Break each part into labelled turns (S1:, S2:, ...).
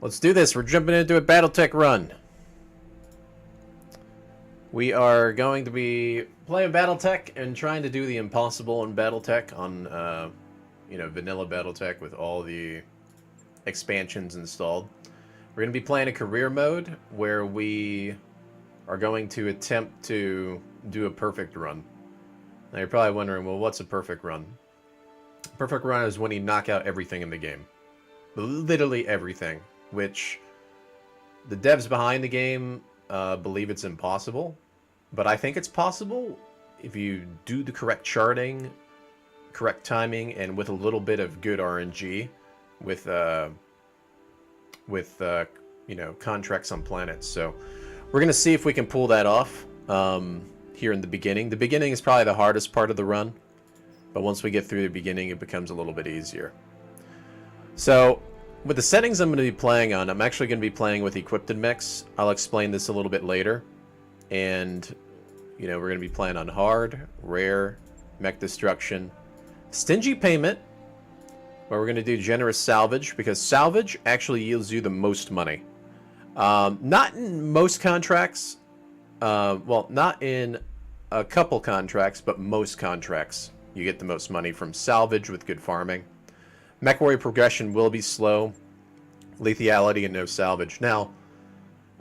S1: Let's do this. We're jumping into a BattleTech run. We are going to be playing BattleTech and trying to do the impossible in BattleTech on, vanilla BattleTech with all the expansions installed. We're going to be playing a career mode where we are going to attempt to do a perfect run. Now you're probably wondering, well, what's a perfect run? Perfect run is when you knock out everything in the game. Literally everything, which the devs behind the game believe it's impossible, but I think it's possible if you do the correct charting, correct timing, and with a little bit of good RNG, with contracts on planets. So we're gonna see if we can pull that off here in the beginning. The beginning is probably the hardest part of the run, but once we get through the beginning, it becomes a little bit easier. So with the settings I'm going to be playing on, I'm actually going to be playing with equipped mechs. I'll explain this a little bit later. And, we're going to be playing on hard, rare, mech destruction, stingy payment, where we're going to do generous salvage, because salvage actually yields you the most money. Not in most contracts, not in a couple contracts, but most contracts. You get the most money from salvage with good farming. Mech warrior progression will be slow, lethality, and no salvage. Now,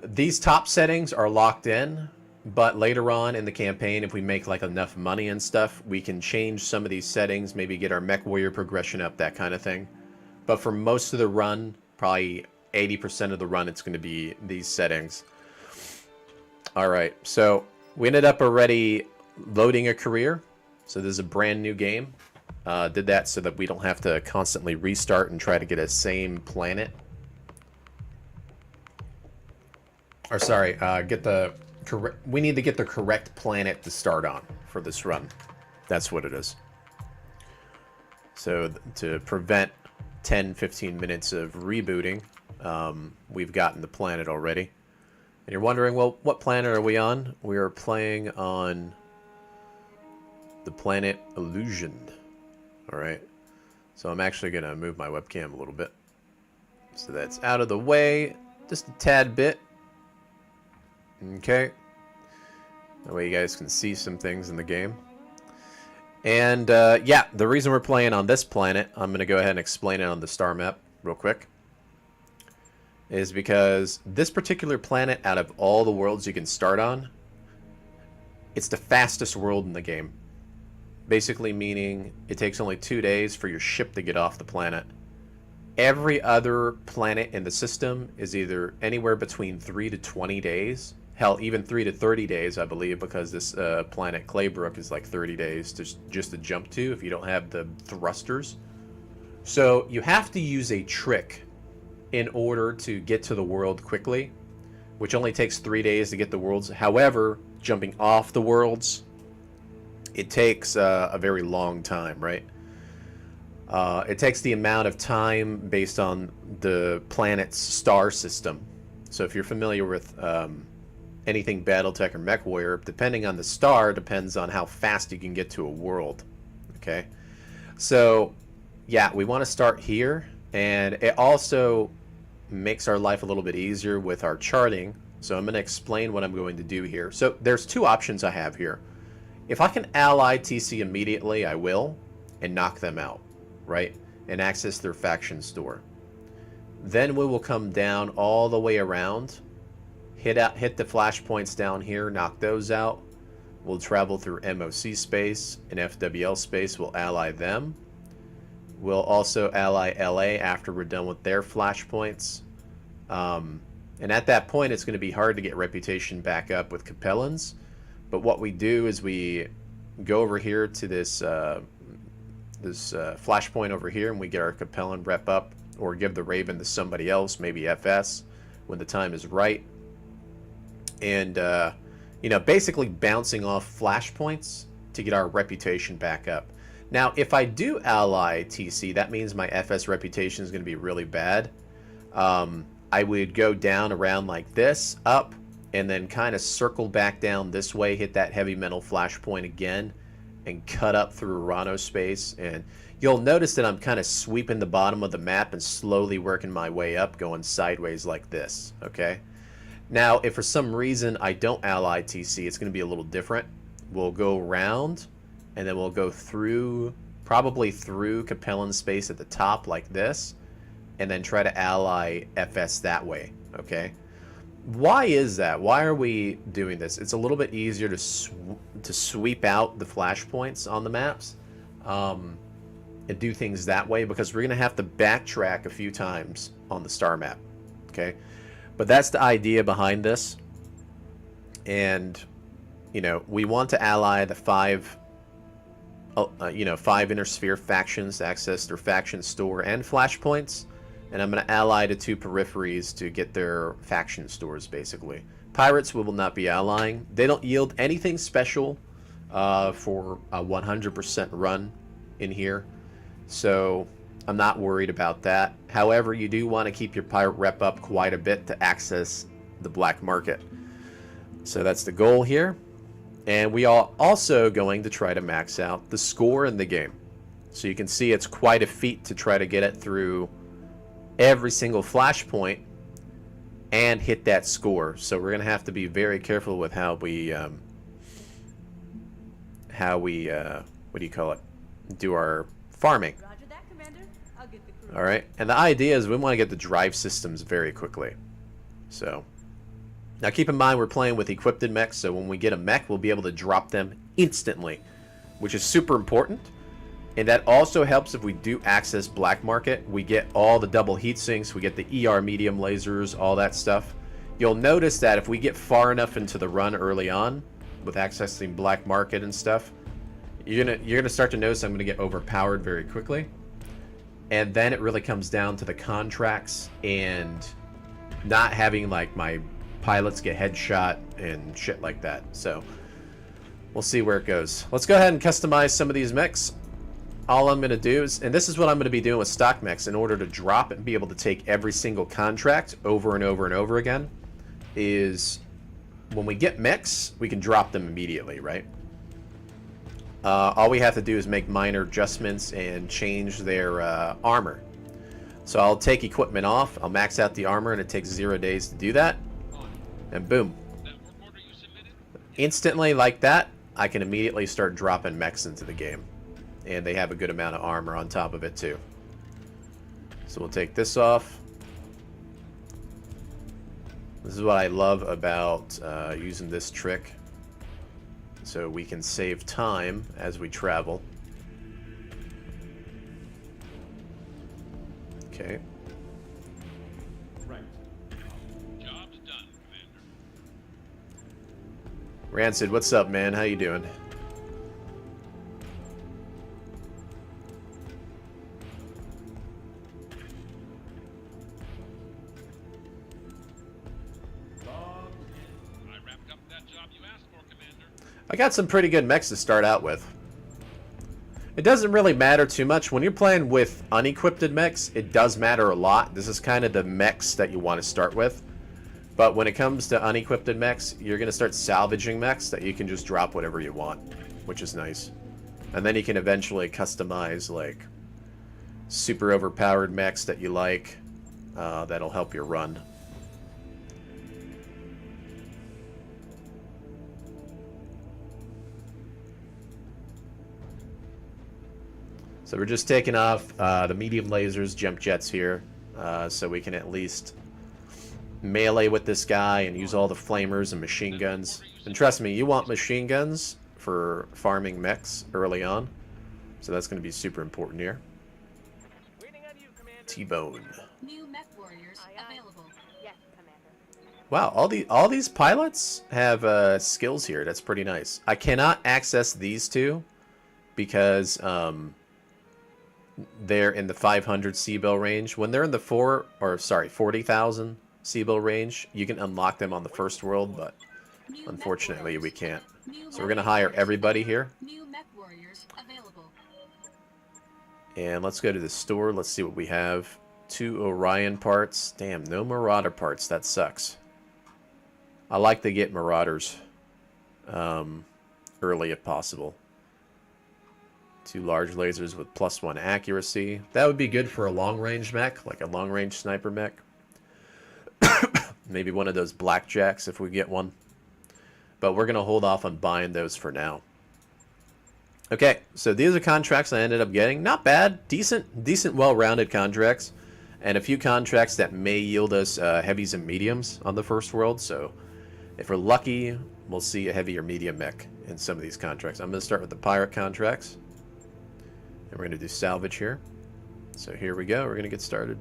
S1: these top settings are locked in, but later on in the campaign, if we make like enough money and stuff, we can change some of these settings, maybe get our mech warrior progression up, that kind of thing. But for most of the run, probably 80% of the run, it's going to be these settings. All right, so we ended up already loading a career. So this is a brand new game. Did that so that we don't have to constantly restart and try to get a same planet. Or sorry, we need to get the correct planet to start on for this run. That's what it is. So to prevent 10-15 minutes of rebooting, we've gotten the planet already. And you're wondering, well, what planet are we on? We are playing on the planet Illusion. Alright, so I'm actually going to move my webcam a little bit, so that's out of the way, just a tad bit. Okay, that way you guys can see some things in the game. And yeah, the reason we're playing on this planet, I'm going to go ahead and explain it on the star map real quick, is because this particular planet, out of all the worlds you can start on, it's the fastest world in the game. Basically meaning it takes only 2 days for your ship to get off the planet. Every other planet in the system is either anywhere between 3 to 20 days. Hell, even 3 to 30 days, I believe, because this planet Claybrook is like 30 days just to jump to if you don't have the thrusters. So you have to use a trick in order to get to the world quickly, which only takes 3 days to get the worlds. However, jumping off the worlds, it takes a very long time, right? It takes the amount of time based on the planet's star system. So if you're familiar with anything BattleTech or MechWarrior, depending on the star, depends on how fast you can get to a world. Okay? So, yeah, we want to start here. And it also makes our life a little bit easier with our charting. So I'm going to explain what I'm going to do here. So there's two options I have here. If I can ally TC immediately, I will, and knock them out, right? And access their faction store. Then we will come down all the way around, hit the flashpoints down here, knock those out. We'll travel through MOC space and FWL space. We'll ally them. We'll also ally LA after we're done with their flashpoints. And at that point, it's going to be hard to get reputation back up with Capellans. But what we do is we go over here to this flashpoint over here, and we get our Capellan rep up, or give the Raven to somebody else, maybe FS, when the time is right. And, basically bouncing off flashpoints to get our reputation back up. Now, if I do ally TC, that means my FS reputation is going to be really bad. I would go down around like this, up, and then kind of circle back down this way, hit that heavy metal flashpoint again, and cut up through Rano space. And you'll notice that I'm kind of sweeping the bottom of the map and slowly working my way up, going sideways like this, okay? Now, if for some reason I don't ally TC, it's going to be a little different. We'll go around, and then we'll go through, probably through Capellan space at the top like this, and then try to ally FS that way, okay? Why is that? Why are we doing this? It's a little bit easier to sweep out the flashpoints on the maps and do things that way, because we're going to have to backtrack a few times on the star map, okay? But that's the idea behind this. And, you know, we want to ally the five inner sphere factions to access their faction store and flashpoints. And I'm going to ally the 2 peripheries to get their faction stores, basically. Pirates we will not be allying. They don't yield anything special for a 100% run in here. So I'm not worried about that. However, you do want to keep your pirate rep up quite a bit to access the black market. So that's the goal here. And we are also going to try to max out the score in the game. So you can see it's quite a feat to try to get it through every single flashpoint and hit that score. So we're going to have to be very careful with how we what do you call it? Do our farming.
S2: Roger that, Commander. I'll get the crew.
S1: All right. And the idea is we want to get the drive systems very quickly. So now keep in mind we're playing with equipped mechs, so when we get a mech, we'll be able to drop them instantly, which is super important. And that also helps if we do access black market. We get all the double heat sinks, we get the ER medium lasers, all that stuff. You'll notice that if we get far enough into the run early on with accessing black market and stuff, you're gonna start to notice I'm gonna get overpowered very quickly. And then it really comes down to the contracts and not having like my pilots get headshot and shit like that. So we'll see where it goes. Let's go ahead and customize some of these mechs. All I'm going to do is, and this is what I'm going to be doing with stock mechs in order to drop it and be able to take every single contract over and over and over again, is when we get mechs, we can drop them immediately, right? All we have to do is make minor adjustments and change their armor. So I'll take equipment off, I'll max out the armor, and it takes 0 days to do that. And boom. Instantly, like that, I can immediately start dropping mechs into the game. And they have a good amount of armor on top of it too. So we'll take this off. This is what I love about using this trick. So we can save time as we travel. Okay.
S3: Right.
S4: Job's done, Commander.
S1: Rancid, what's up, man? How you doing?
S4: I wrapped up that job you asked for, Commander.
S1: I got some pretty good mechs to start out with. It doesn't really matter too much. When you're playing with unequipped mechs, it does matter a lot. This is kind of the mechs that you want to start with. But when it comes to unequipped mechs, you're going to start salvaging mechs that you can just drop whatever you want, which is nice. And then you can eventually customize, like, super overpowered mechs that you like. That'll help your run. So we're just taking off the medium lasers, jump jets here, so we can at least melee with this guy and use all the flamers and machine guns. And trust me, you want machine guns for farming mechs early on, so that's going to be super important here. T-Bone.
S2: New mech warriors available.
S5: Yes, Commander.
S1: Wow, all these pilots have skills here. That's pretty nice. I cannot access these two because they're in the 500 C-Bill range. When they're in the 40,000 C-Bill range, you can unlock them on the first world, but unfortunately we can't. So we're gonna hire everybody here.
S2: New mech warriors available.
S1: And let's go to the store. Let's see what we have. 2 Orion parts. Damn, no Marauder parts. That sucks. I like to get Marauders early if possible. 2 large lasers with +1 accuracy. That would be good for a long-range mech, like a long-range sniper mech. Maybe one of those blackjacks if we get one. But we're going to hold off on buying those for now. Okay, so these are contracts I ended up getting. Not bad. Decent well-rounded contracts. And a few contracts that may yield us heavies and mediums on the first world. So if we're lucky, we'll see a heavy or medium mech in some of these contracts. I'm going to start with the pirate contracts. And we're going to do salvage here. So here we go. We're going to get started.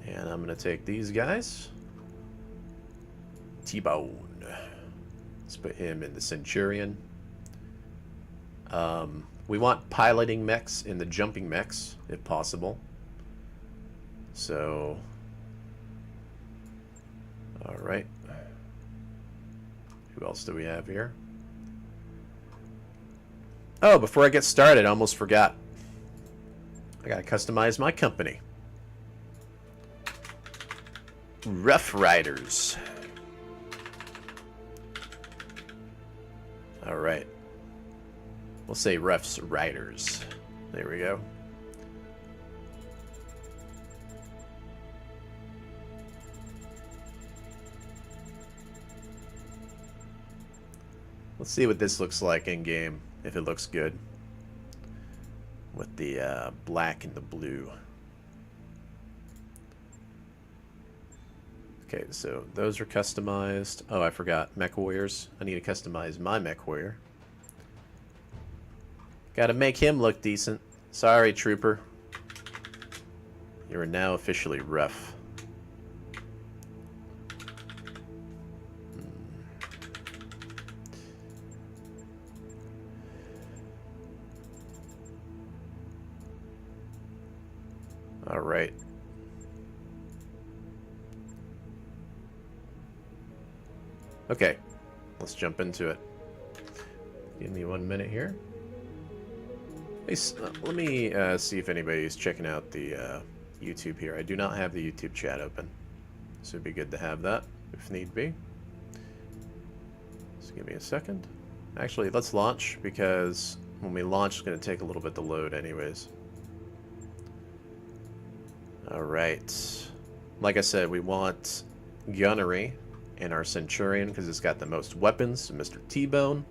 S1: And I'm going to take these guys. T-Bone. Let's put him in the Centurion. We want piloting mechs in the jumping mechs, if possible. So, alright. Who else do we have here? Oh, before I get started, I almost forgot. I gotta customize my company. Rough Riders. Alright. We'll say Rough's Riders. There we go. Let's see what this looks like in game, if it looks good. With the black and the blue. Okay, so those are customized. Oh, I forgot. Mech Warriors. I need to customize my Mech Warrior. Gotta make him look decent. Sorry, Trooper. You are now officially rough. Alright. Okay, let's jump into it. Give me 1 minute here. Let me see if anybody's checking out the YouTube here. I do not have the YouTube chat open, so it'd be good to have that if need be. Just give me a second. Actually, let's launch, because when we launch, it's going to take a little bit to load anyways. Alright. Like I said, we want gunnery in our Centurion because it's got the most weapons, Mr. T-Bone.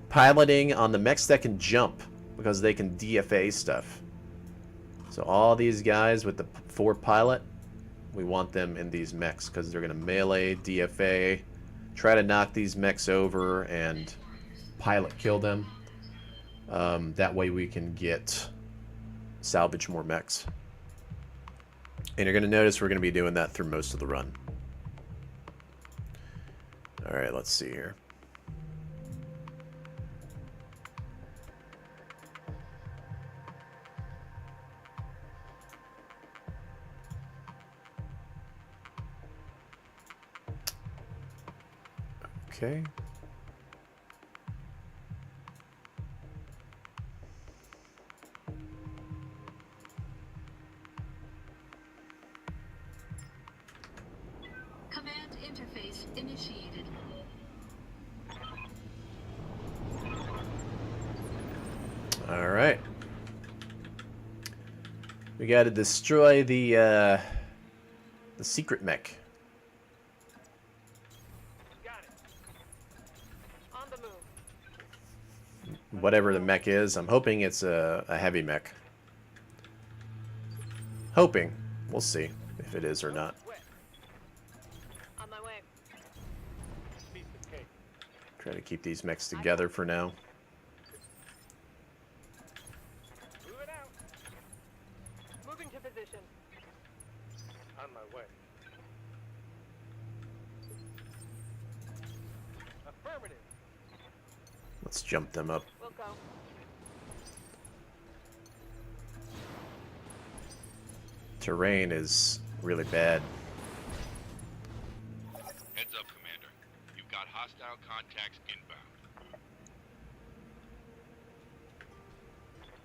S1: Piloting on the mechs that can jump because they can DFA stuff. So all these guys with the 4 pilot, we want them in these mechs because they're going to melee, DFA, try to knock these mechs over and pilot kill them. That way we can salvage more mechs. And you're going to notice we're going to be doing that through most of the run. Alright, let's see here. Okay.
S2: Command interface initiated.
S1: All right. We got to destroy the secret mech. Whatever the mech is, I'm hoping it's a heavy mech. Hoping. We'll see if it is or not.
S5: On my way.
S3: Piece of cake.
S1: Try to keep these mechs together for now.
S3: Move it out.
S5: Moving to position.
S3: On my way. Affirmative.
S1: Let's jump them up.
S5: We'll go.
S1: Terrain is really bad.
S4: Heads up, Commander. You've got hostile contacts inbound.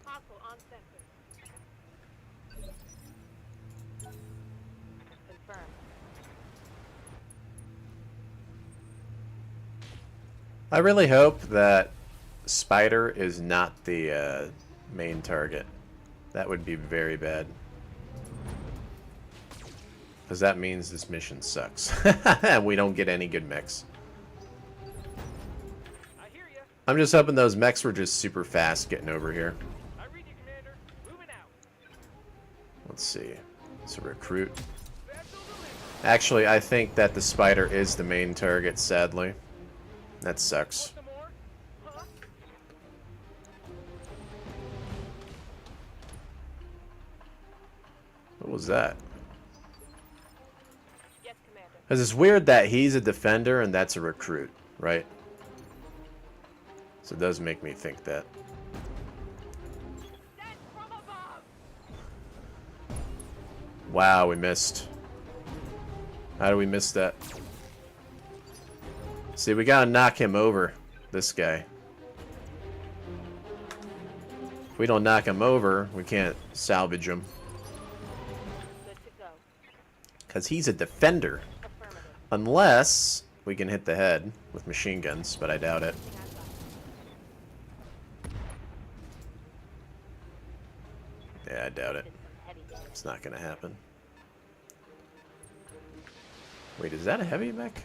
S5: Hostile on sensor. Confirmed.
S1: I really hope that spider is not the main target. That would be very bad. Because that means this mission sucks. And we don't get any good mechs.
S3: I hear ya.
S1: I'm just hoping those mechs were just super fast getting over here.
S3: I read you, Commander. Moving out.
S1: Let's see. It's a recruit.
S3: Vessel delivered.
S1: Actually, I think that the spider is the main target, sadly. That sucks.
S3: Want some more? Huh?
S1: What was that?
S5: Yes, Commander.
S1: Because it's weird that he's a defender and that's a recruit, right? So it does make me think that.
S5: That's from above!
S1: Wow, we missed. How do we miss that? See, we gotta knock him over, this guy. If we don't knock him over, we can't salvage him.
S5: Good to go.
S1: Because he's a defender.
S5: Affirmative.
S1: Unless we can hit the head with machine guns, but I doubt it.
S5: Thing I've got.
S1: Yeah, I doubt it.
S5: Did some heavy damage.
S1: It's not gonna happen. Wait, is that a heavy mech?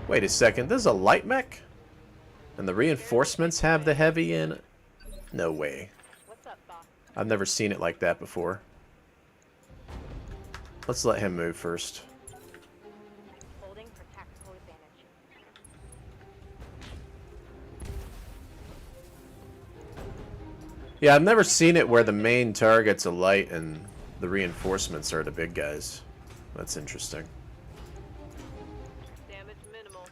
S1: Wait a second, this is a light mech? And the reinforcements have the heavy in? No way.
S5: What's up, boss?
S1: I've never seen it like that before. Let's let him move first.
S5: Holding for tactical advantage.
S1: Yeah, I've never seen it where the main target's a light and the reinforcements are the big guys. That's interesting.
S5: Damage minimal.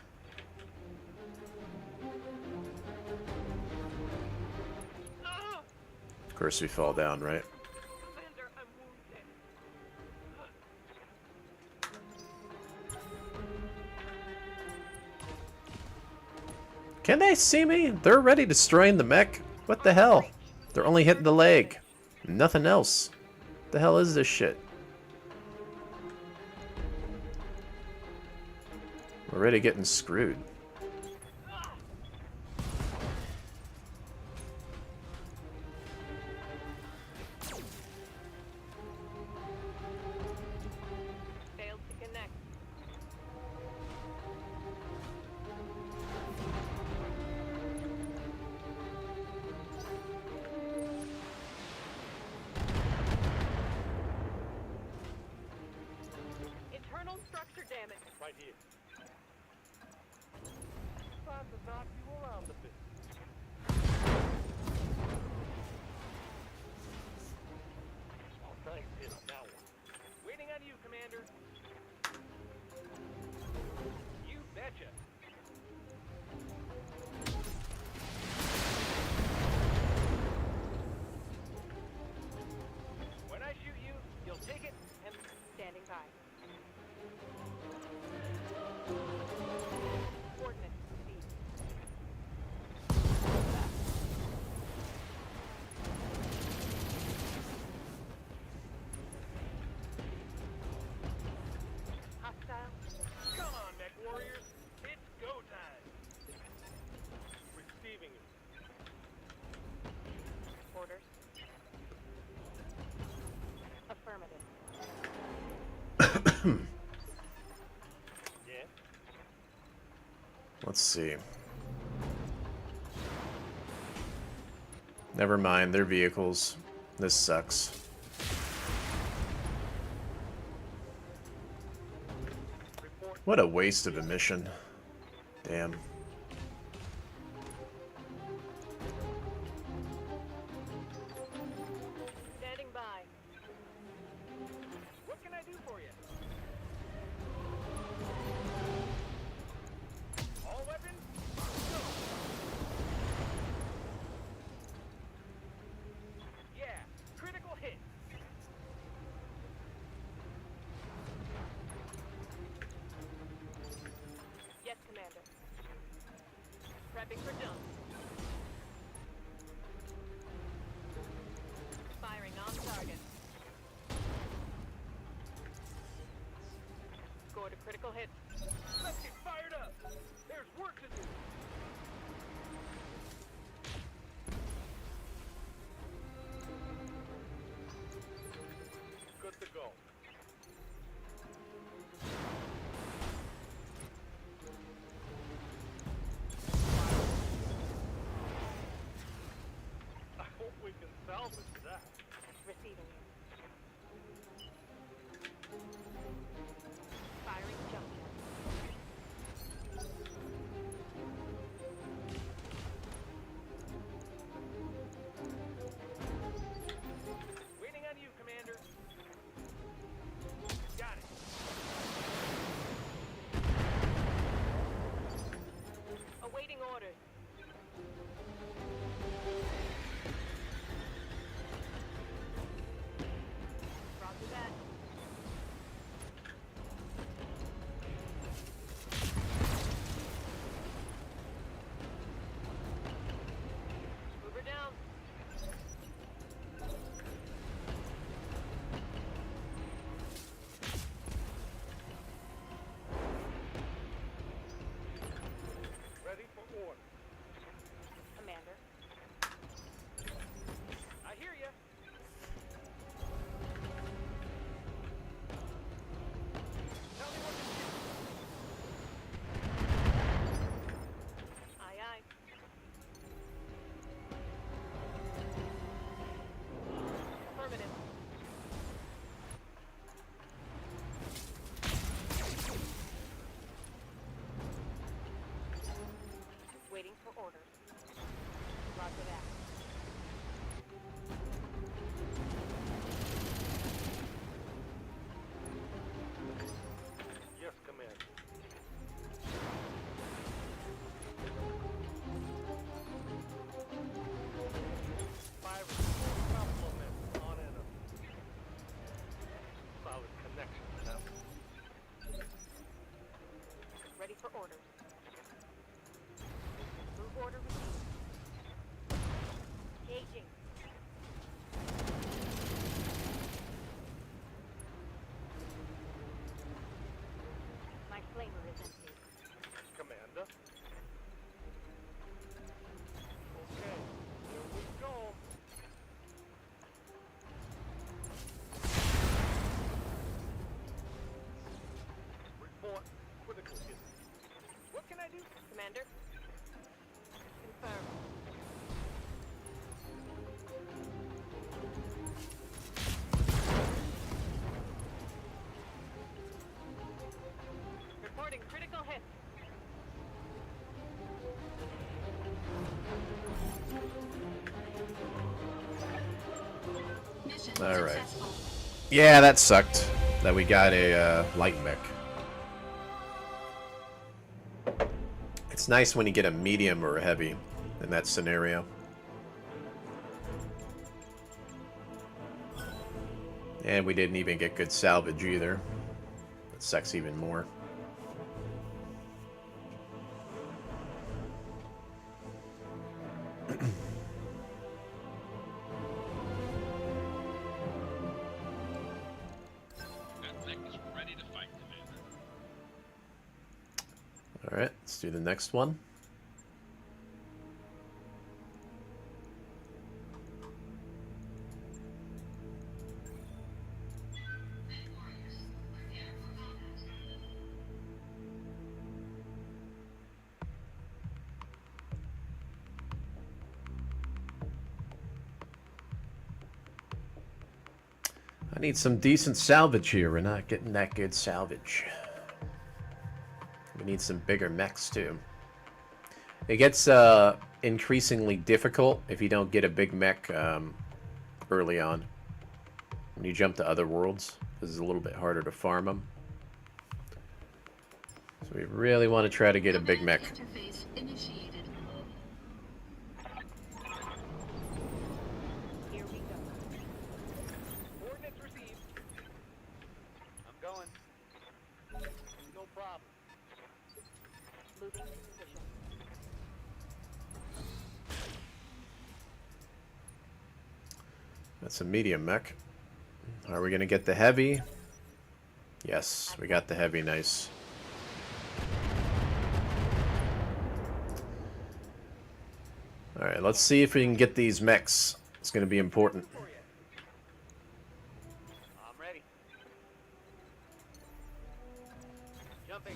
S5: Ah!
S1: Of course we fall down, right?
S5: Commander, I'm wounded.
S1: Can they see me? They're already destroying the mech. What the hell? They're only hitting the leg. Nothing else. What the hell is this shit? We're already getting screwed.
S5: Failed to connect. Internal structure damage.
S3: Right here. Time to knock you around a bit. Oh, thanks, hit on that one. Waiting on you, Commander. You betcha. When I shoot you, you'll take it and
S5: Standing by. Coordinates received. Hostile.
S3: come on, mech warriors. It's go time. Receiving it.
S5: Orders. Affirmative.
S3: Yeah.
S1: Let's see. Never mind, they're vehicles. This sucks.
S3: Report.
S1: What a waste of a mission. Damn.
S5: Standing by.
S3: What can I do for you? All weapons? Go. Yeah, critical hit.
S5: Yes, Commander. Prepping for jump. Firing on target. Scored a critical hit.
S3: Let's get fired up. There's work to do. connection now.
S5: Ready for orders. Move order received. Engaging. My flamer is empty.
S3: Commander. Okay, here we go. Report critical hit. What can I do?
S5: Commander? Confirm. Reporting critical hit.
S2: Mission
S1: All right.
S2: successful.
S1: Yeah, that sucked. That we got a light mech. It's nice when you get a medium or a heavy in that scenario. And we didn't even get good salvage either. That sucks even more.
S4: That mech is ready to fight, Commander.
S1: Alright, let's do the next one. I need some decent salvage here. We're not getting that good salvage. We need some bigger mechs too. It gets increasingly difficult if you don't get a big mech early on. When you jump to other worlds, this is a little bit harder to farm them. So we really want to try to get a big mech.
S2: Interface initiated.
S5: Here we go.
S3: Coordinates received. I'm going. No problem.
S5: Moving to position.
S1: That's a medium mech. Are we going to get the heavy? Yes, we got the heavy. Nice. Alright, let's see if we can get these mechs. It's going to be important.
S3: For you. I'm ready. Jumping.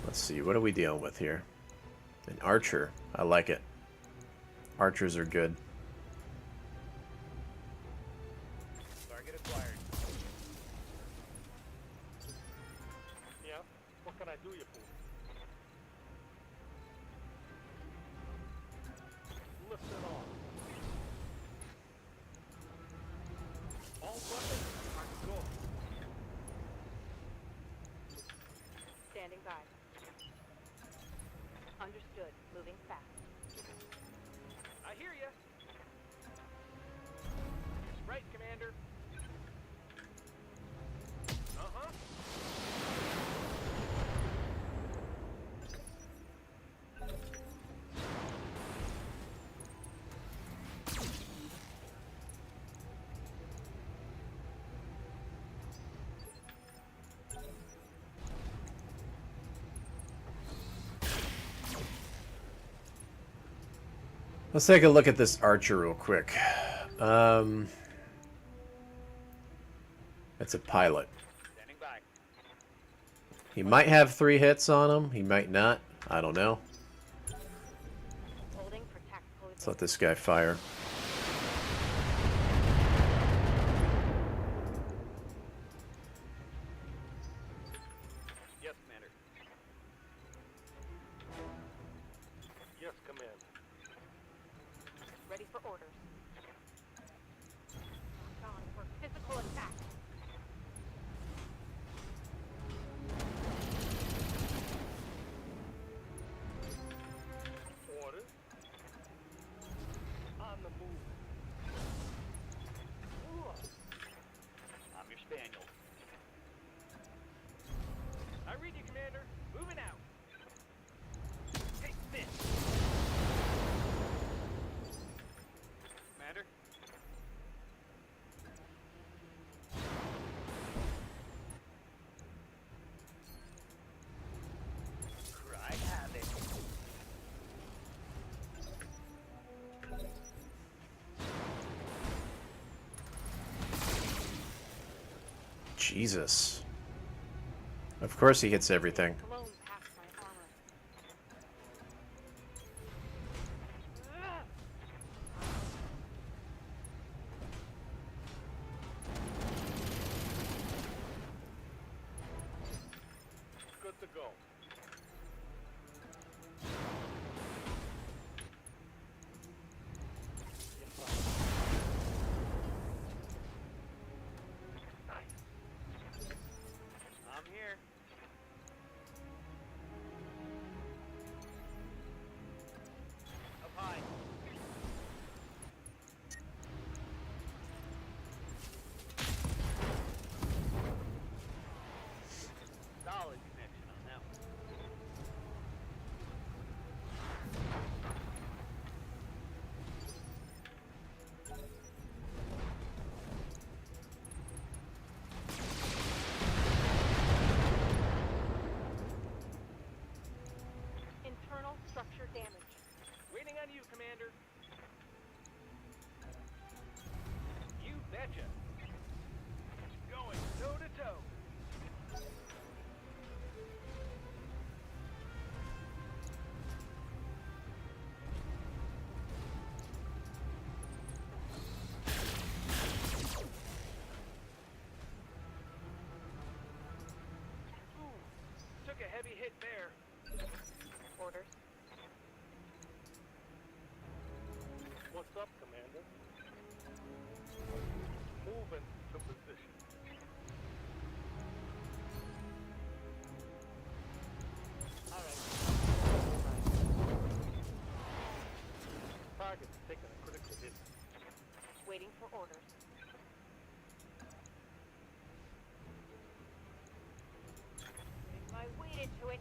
S1: Let's see, what are we dealing with here? An archer. I like it. Archers are good.
S3: Target acquired. Yeah? What can I do you for? Listen on. All weapons are go.
S5: Standing by. Understood. Moving fast.
S3: I hear ya. Right, Commander. Uh-huh.
S1: Let's take a look at this archer real quick. It's a pilot.
S3: Standing by.
S1: He might have 3 hits on him. He might not. I don't know.
S5: Holding for tactical
S1: Let's let this guy fire.
S3: Yes, Commander. Yes, Commander.
S5: Ready for orders. On for physical attack.
S3: Orders. On the move. Ooh. I'm your spaniel.
S1: Jesus. Of course he hits everything.
S5: Blown past my armor.
S3: Good to go. Nice. I'm here. Up high. Solid connection on that one.
S5: Internal structure damage.
S3: Waiting on you, Commander. You betcha. Going toe to toe. Ooh, took a heavy hit there.
S5: Orders.
S3: What's up, Commander? Moving to position. All right. Target's taking a critical hit.
S5: Waiting for orders. Make my way into it.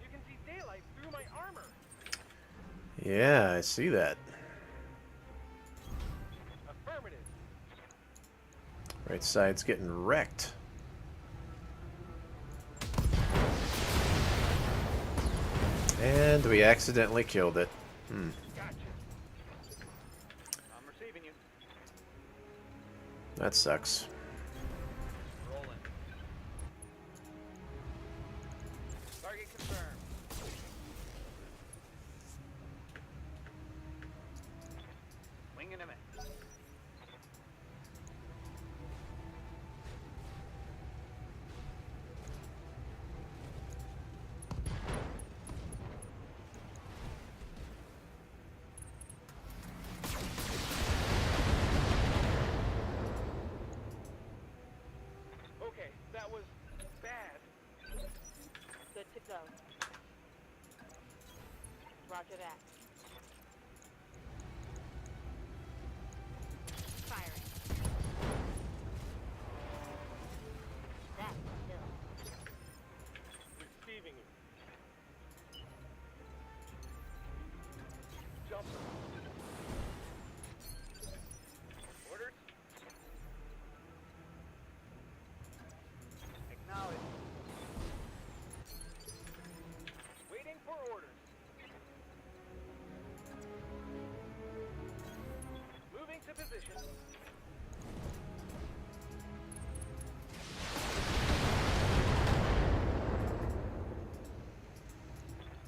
S3: You can see daylight through my armor.
S1: Yeah, I see that.
S3: Affirmative.
S1: Right side's getting wrecked. And we accidentally killed it.
S3: Gotcha. I'm receiving you.
S1: That sucks.
S3: Rolling. Target confirmed. Winging him in. Okay, that was bad.
S5: Good to go. Roger that. Firing. That's still.
S3: Receiving you. Jumper. Orders? Acknowledge. Waiting for orders. Moving to position.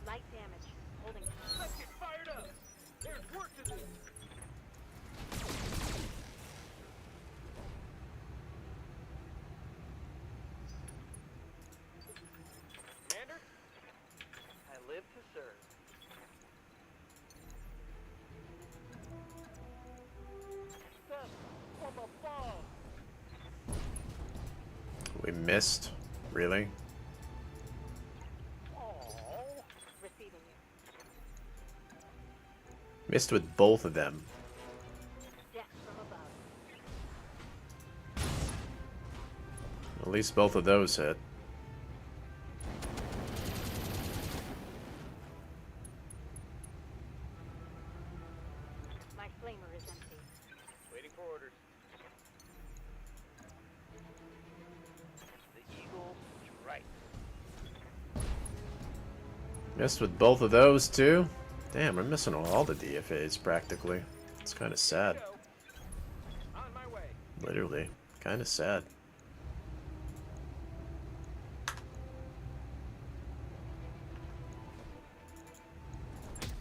S5: Light damage. Holding.
S3: Let's get fired up. There's work to do. Commander, I live to serve. Step from above.
S1: We missed. Really?
S3: Oh,
S5: Receiving you.
S1: Missed with both of them.
S5: Death from above.
S1: At least both of those hit. Missed with both of those too. Damn, we're missing all the DFAs practically. It's kind of sad.
S3: Go. On my way.
S1: Literally, kind of sad.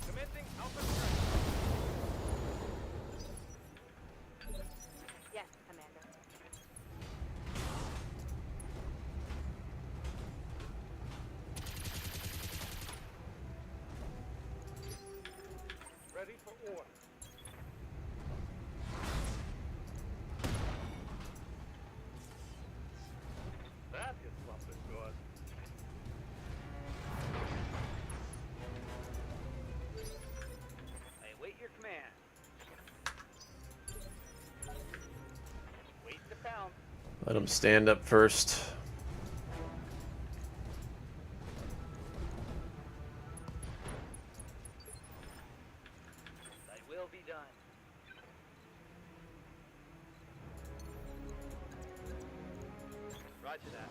S3: Commencing Alpha strike.
S5: Yes, Commander.
S3: Ready for order. That is something good. I await your command. Wait to pound.
S1: Let him stand up first.
S3: Thy will be done. Roger that.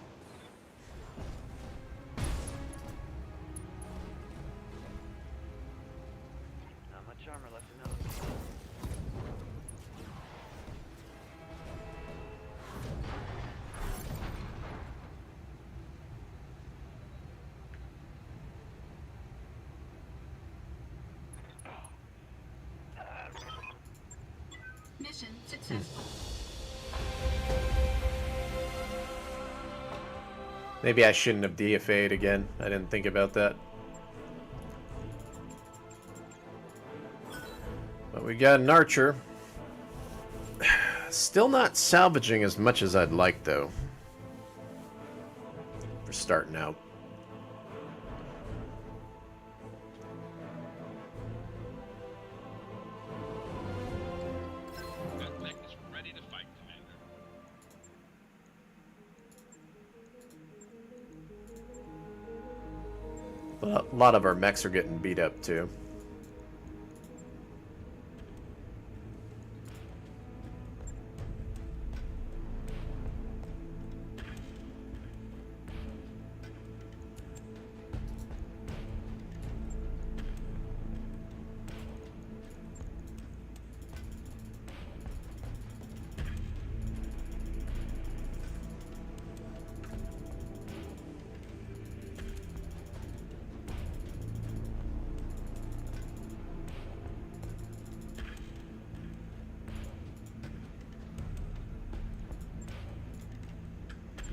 S3: Not much armor left to know.
S2: Mission successful.
S1: Maybe I shouldn't have DFA'd again. I didn't think about that. But we got an archer. Still not salvaging as much as I'd like, though. For starting out.
S4: That mech is ready to fight, Commander.
S1: But a lot of our mechs are getting beat up, too.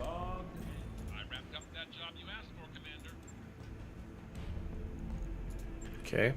S4: I wrapped up that job you asked for, Commander.
S1: Okay.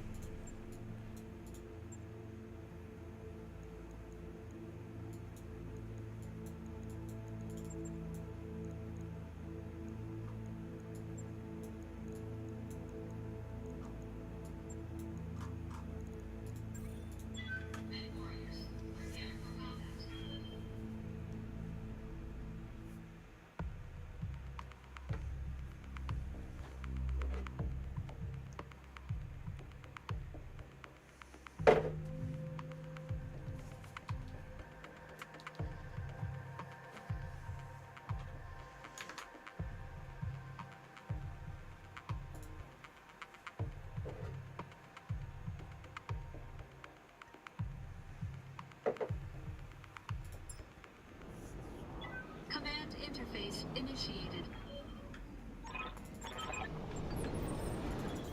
S2: Command interface initiated.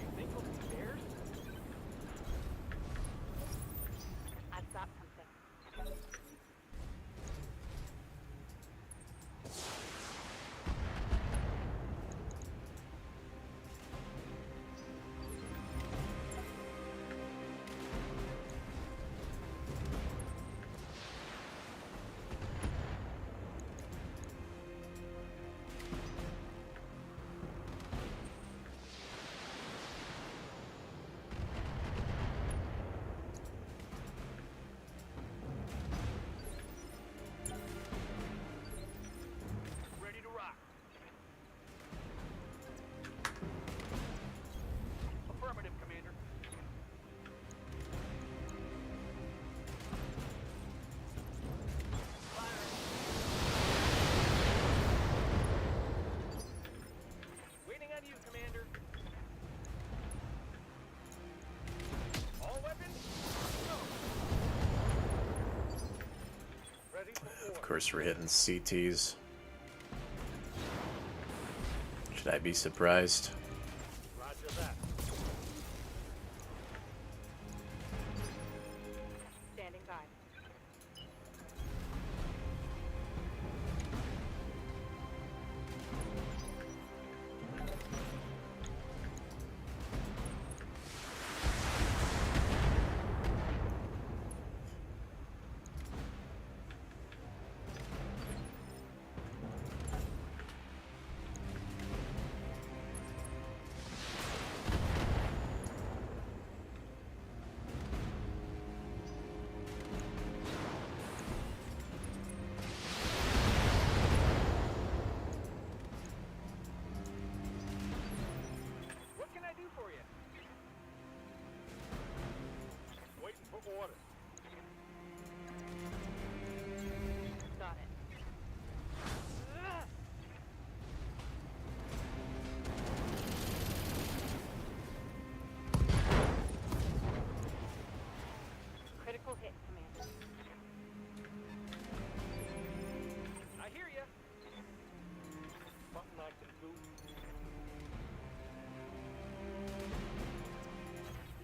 S3: You think we'll be spares?
S5: I stopped something.
S1: course, we're hitting CTs. Should I be surprised?
S3: Roger that.
S5: Standing by.
S3: What can I do for you? Waiting for orders.
S5: Got it. Critical hit, Commander.
S3: I hear you. Something I can do.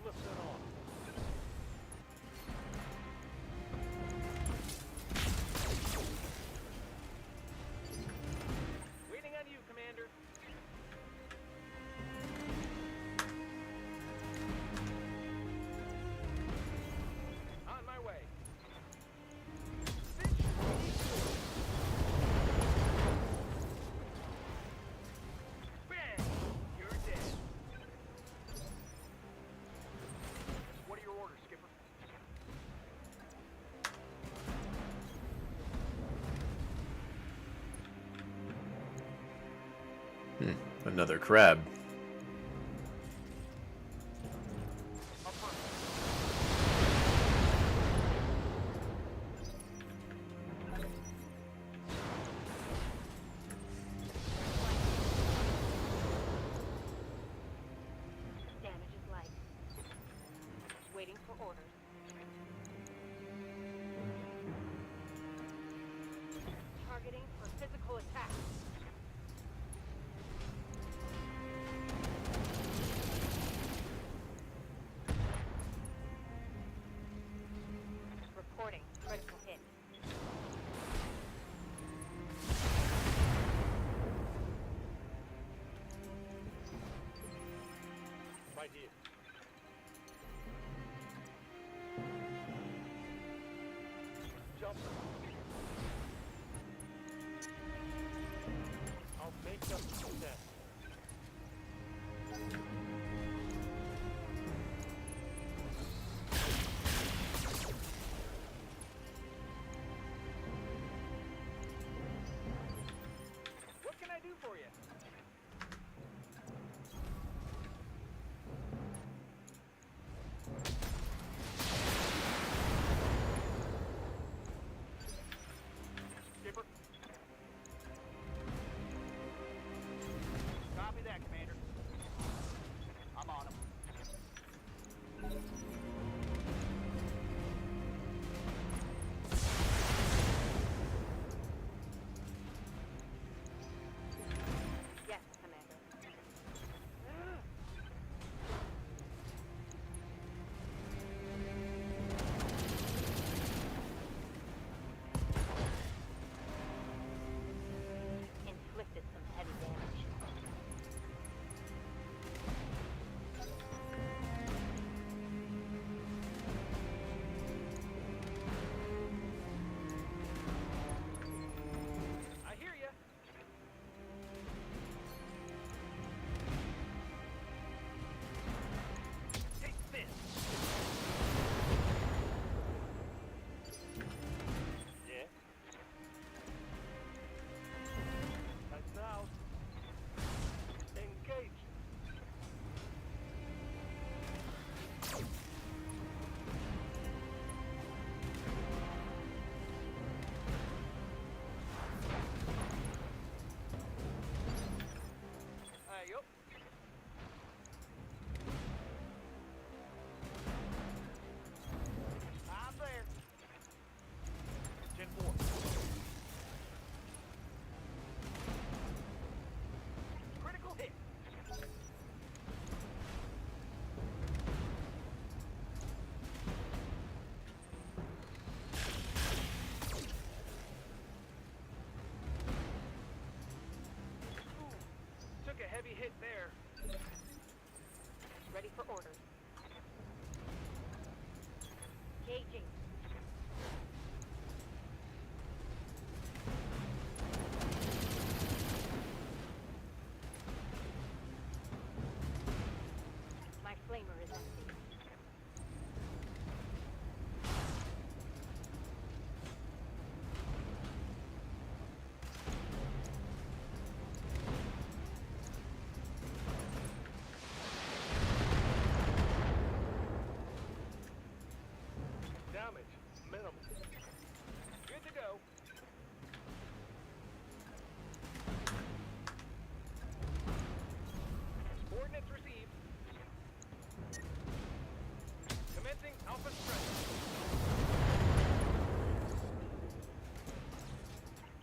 S3: Listen on. Waiting on you, Commander. On my way. Bang! You're dead. What are your orders, Skipper?
S1: Another crab.
S3: Up front.
S5: Damage is light. Waiting for orders. Targeting for physical attack. Reporting critical hit.
S3: Right here. Jumper. I'll make up for that. What can I do for you? Heavy hit there.
S5: Ready for orders. Engaging. My flamer is empty.
S3: Damage minimal. Good to go. Coordinates received. Commencing alpha strike.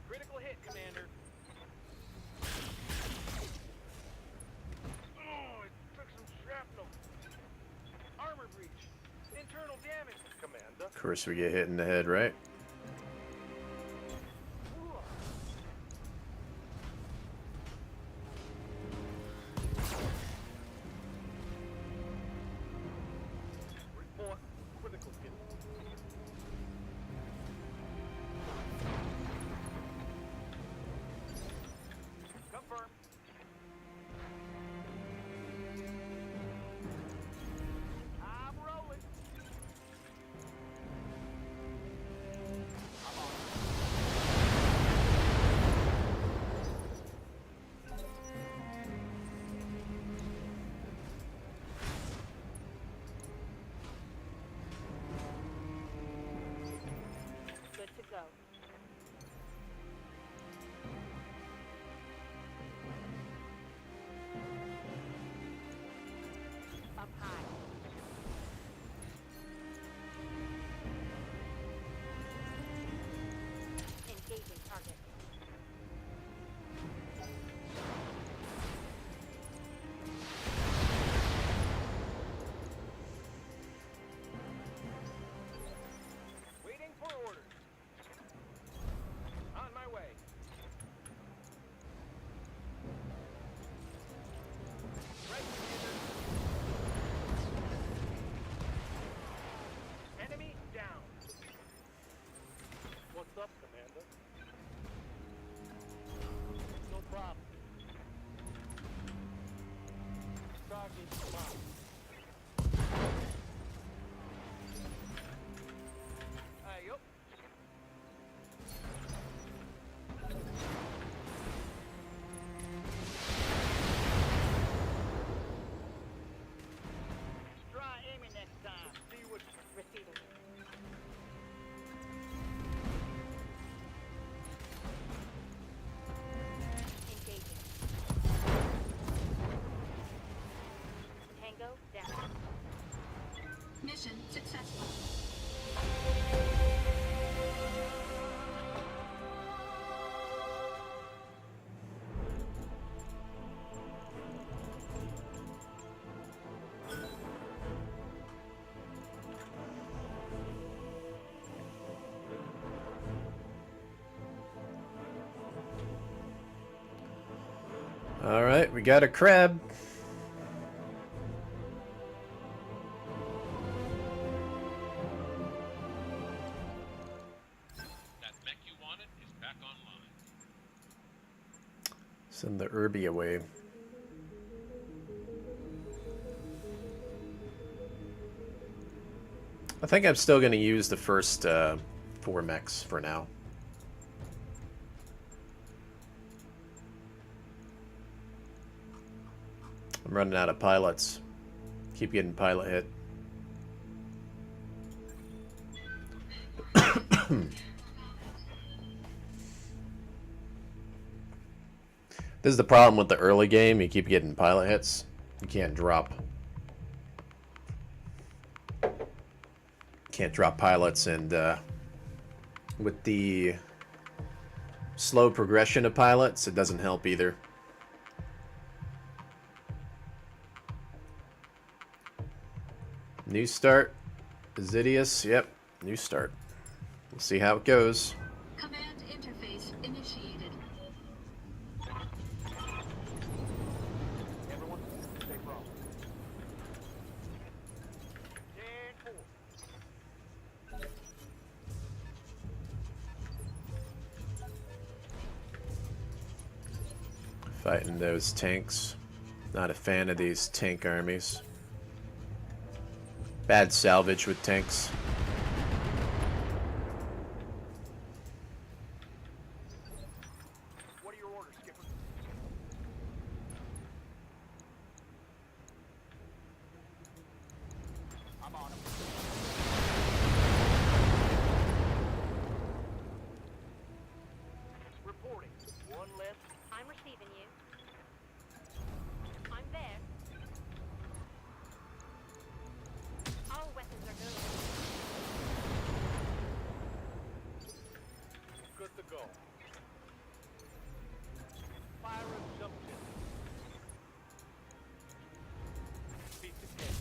S3: Critical hit, Commander. Oh, it took some shrapnel. Armor breach. Internal damage, Commander.
S1: Of course, we get hit in the head, right?
S3: Report critical hit. Confirm. I'm rolling. I'm on.
S5: Good to go. Up high. Engaging target.
S3: Waiting for orders. On my way. Right, Commander. Enemy down. What's up, Commander? No problem. Target marked. Yup. Try aiming next time. See what
S5: Receiving. Engaging. Tango down.
S2: Mission successful.
S1: All right, we got a crab.
S4: That mech you wanted is back online.
S1: Send the Irby away. I think I'm still going to use the first 4 mechs for now. I'm running out of pilots. Keep getting pilot hit. This is the problem with the early game. You keep getting pilot hits. You can't drop. Can't drop pilots, and with the slow progression of pilots, it doesn't help either. New start. Isidious. Yep. New start. We'll see how it goes.
S2: Command interface initiated.
S1: Fighting those tanks. Not a fan of these tank armies. Bad salvage with tanks.
S3: What are your orders, Skipper? I'm on him. Reporting. One less.
S5: I'm receiving you. I'm there. All weapons are good.
S3: Good to go. Fire assumption. Beat the case.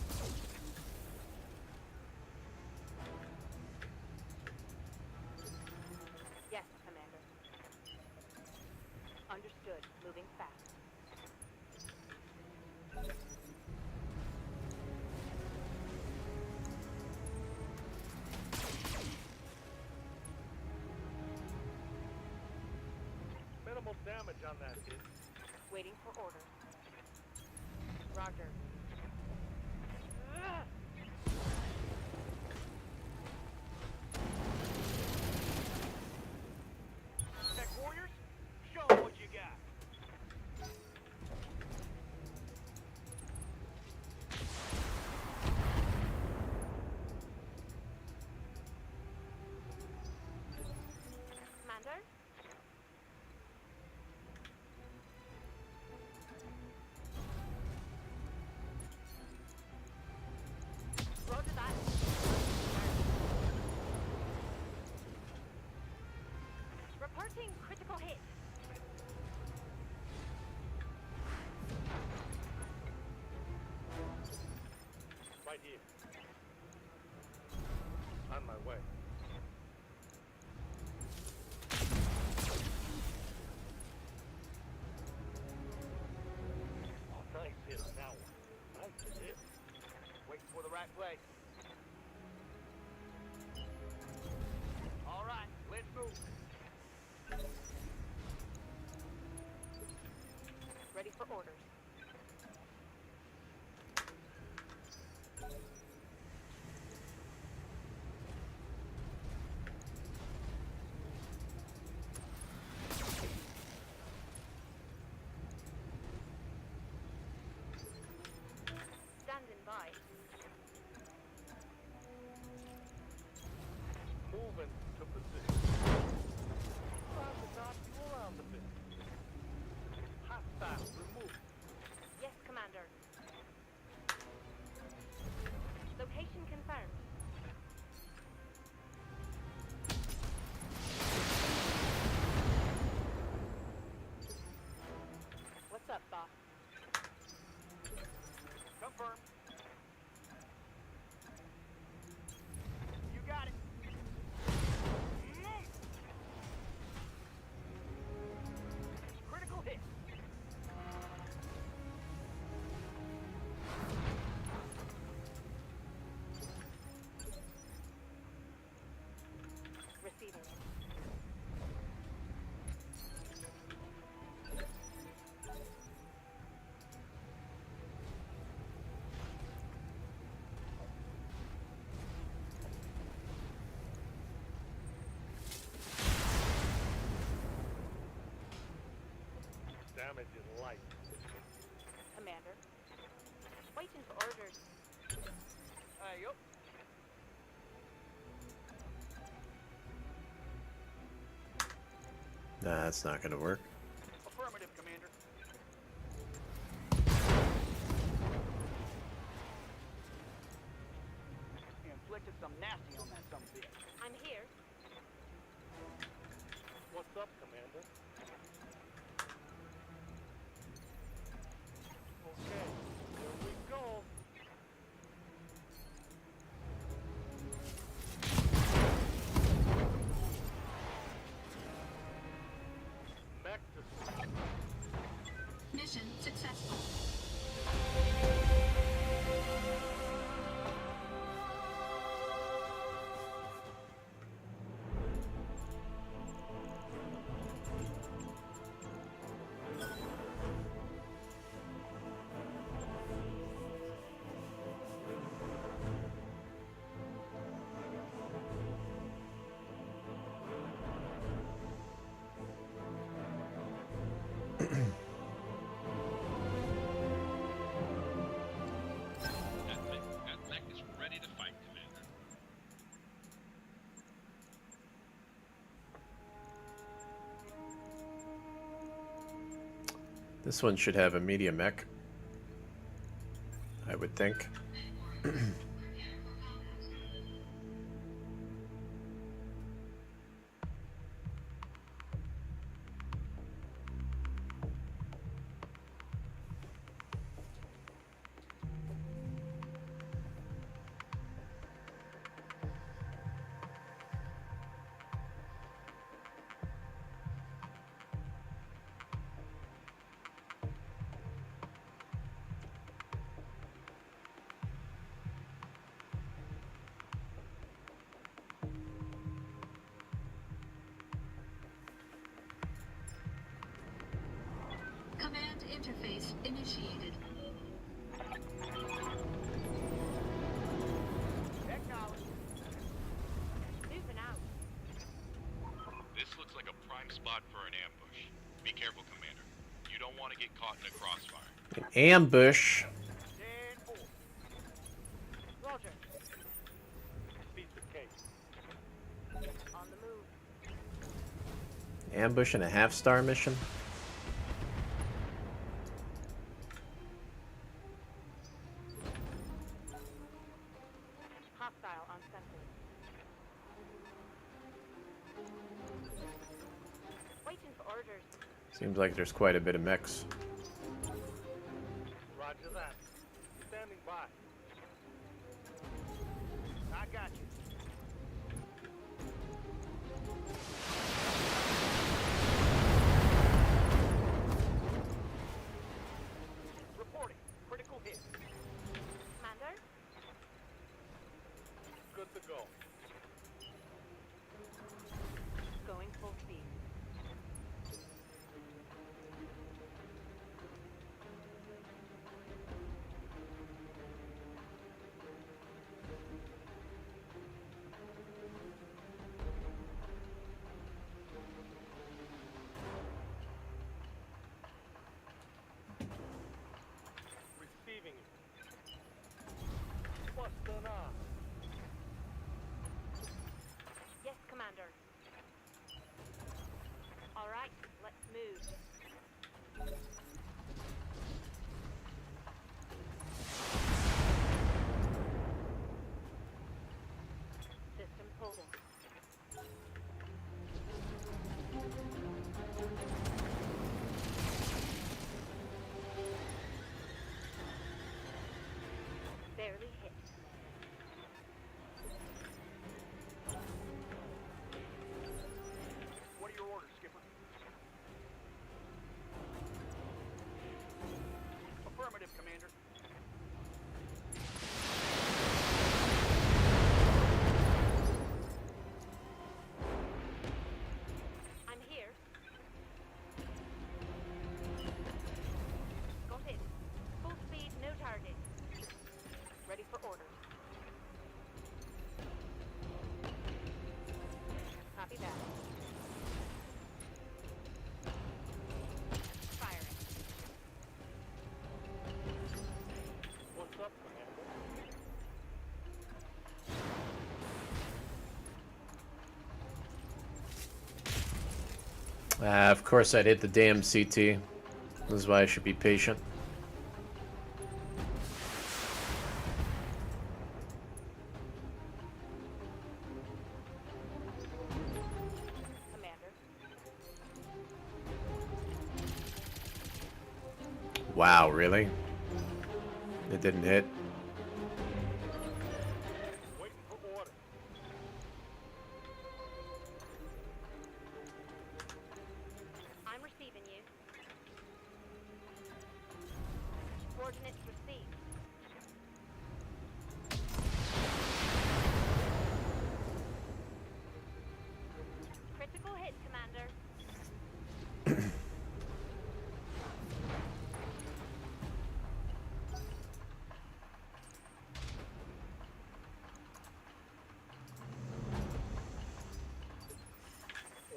S5: Yes, Commander. Understood. Moving fast.
S3: Minimal damage on that kid.
S5: Waiting for orders. Roger.
S3: Tech warriors, show 'em what you got.
S5: Commander? Roger that. Reporting critical hit.
S3: Right here. On my way. Oh, nice hit on that one. Nice hit. Waiting for the right place. All right, let's move.
S5: Ready for orders. Standing by.
S3: Moving to position. Trying to knock you around a bit. Hostile removed.
S5: Yes, Commander. Location confirmed. What's up, boss?
S3: Confirmed. You got it. Critical hit.
S5: Receiving it.
S3: Damage is light.
S5: Commander. Waiting for orders.
S3: Hey, yo.
S1: Nah, that's not gonna work.
S3: Affirmative, Commander. Inflicted some nasty on that some bitch.
S5: I'm here.
S3: What's up, Commander? Okay, here we go. Back to
S2: Mission successful.
S1: This one should have a medium mech, I would think.
S2: Command interface initiated.
S3: Acknowledge.
S5: Moving out.
S4: This looks like a prime spot for an ambush. Be careful, Commander. You don't want to get caught in a crossfire.
S1: An ambush.
S3: 10-4.
S5: Roger.
S3: Piece of cake.
S5: On the move.
S1: Ambush and a half-star mission.
S5: Hostile on sensor. Waiting for orders.
S1: Seems like there's quite a bit of mechs.
S3: Roger that. Standing by. I got you. Reporting. Critical hit.
S5: Commander?
S3: Good to go.
S5: Going full speed.
S3: Receiving it. What's going on?
S5: Yes, Commander. All right, let's move. System holding. Barely hit.
S3: What are your orders, Skipper? Affirmative, Commander.
S5: I'm here. Got it. Full speed, no target. Ready for orders. Copy that. Firing.
S3: What's up, Commander?
S1: Of course I'd hit the damn CT. This is why I should be patient.
S5: Commander.
S1: Wow, really? It didn't hit.
S3: Waiting for order.
S5: I'm receiving you. Coordinates received. Critical hit, Commander.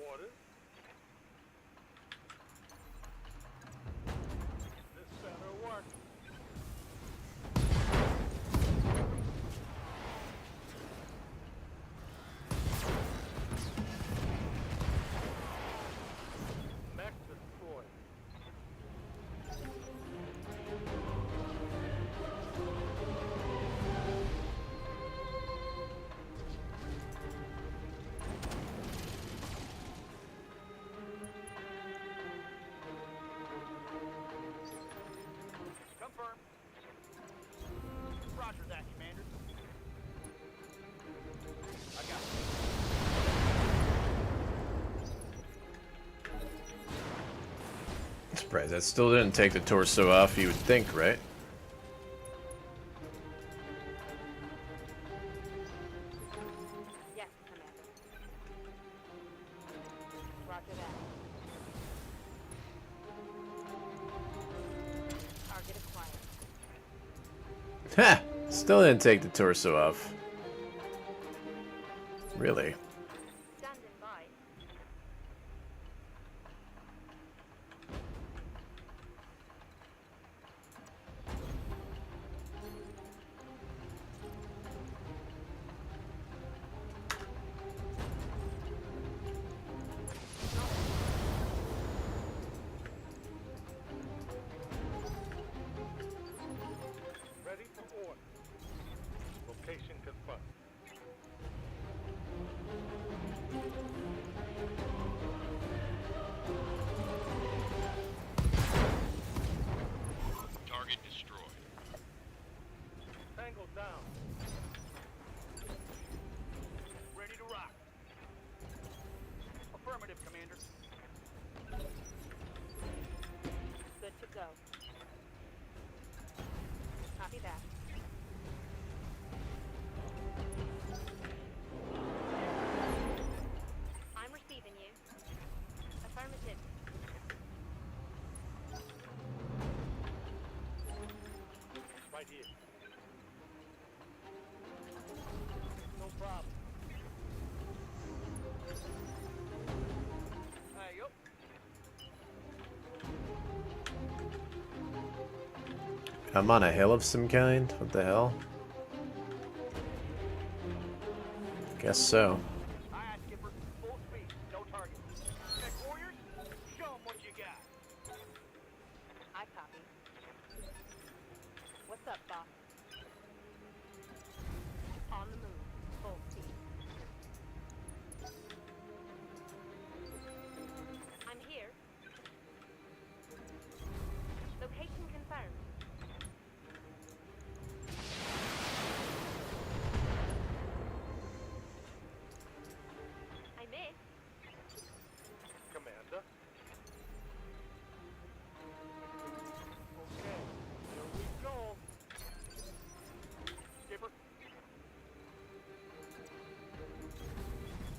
S3: Order. This better work.
S1: Surprised that still didn't take the torso off, you would think, right?
S5: Yes, Commander. Roger that. Target acquired.
S1: Ha! Still didn't take the torso off. Really?
S5: Standing by.
S3: Ready for order. Location confirmed.
S4: Target destroyed.
S3: Tango down. Ready to rock. Affirmative, Commander.
S5: Good to go. Copy that. I'm receiving you. Affirmative.
S3: Right here. No problem. Hey, yo.
S1: I'm on a hill of some kind? What the hell? Guess so.
S3: Aye, aye, Skipper. Full speed. No target. Tech warriors, show 'em what you got.
S5: I copy. What's up, boss? On the move. Full speed. I'm here. Location confirmed. I missed.
S3: Commander. Okay, here we go. Skipper.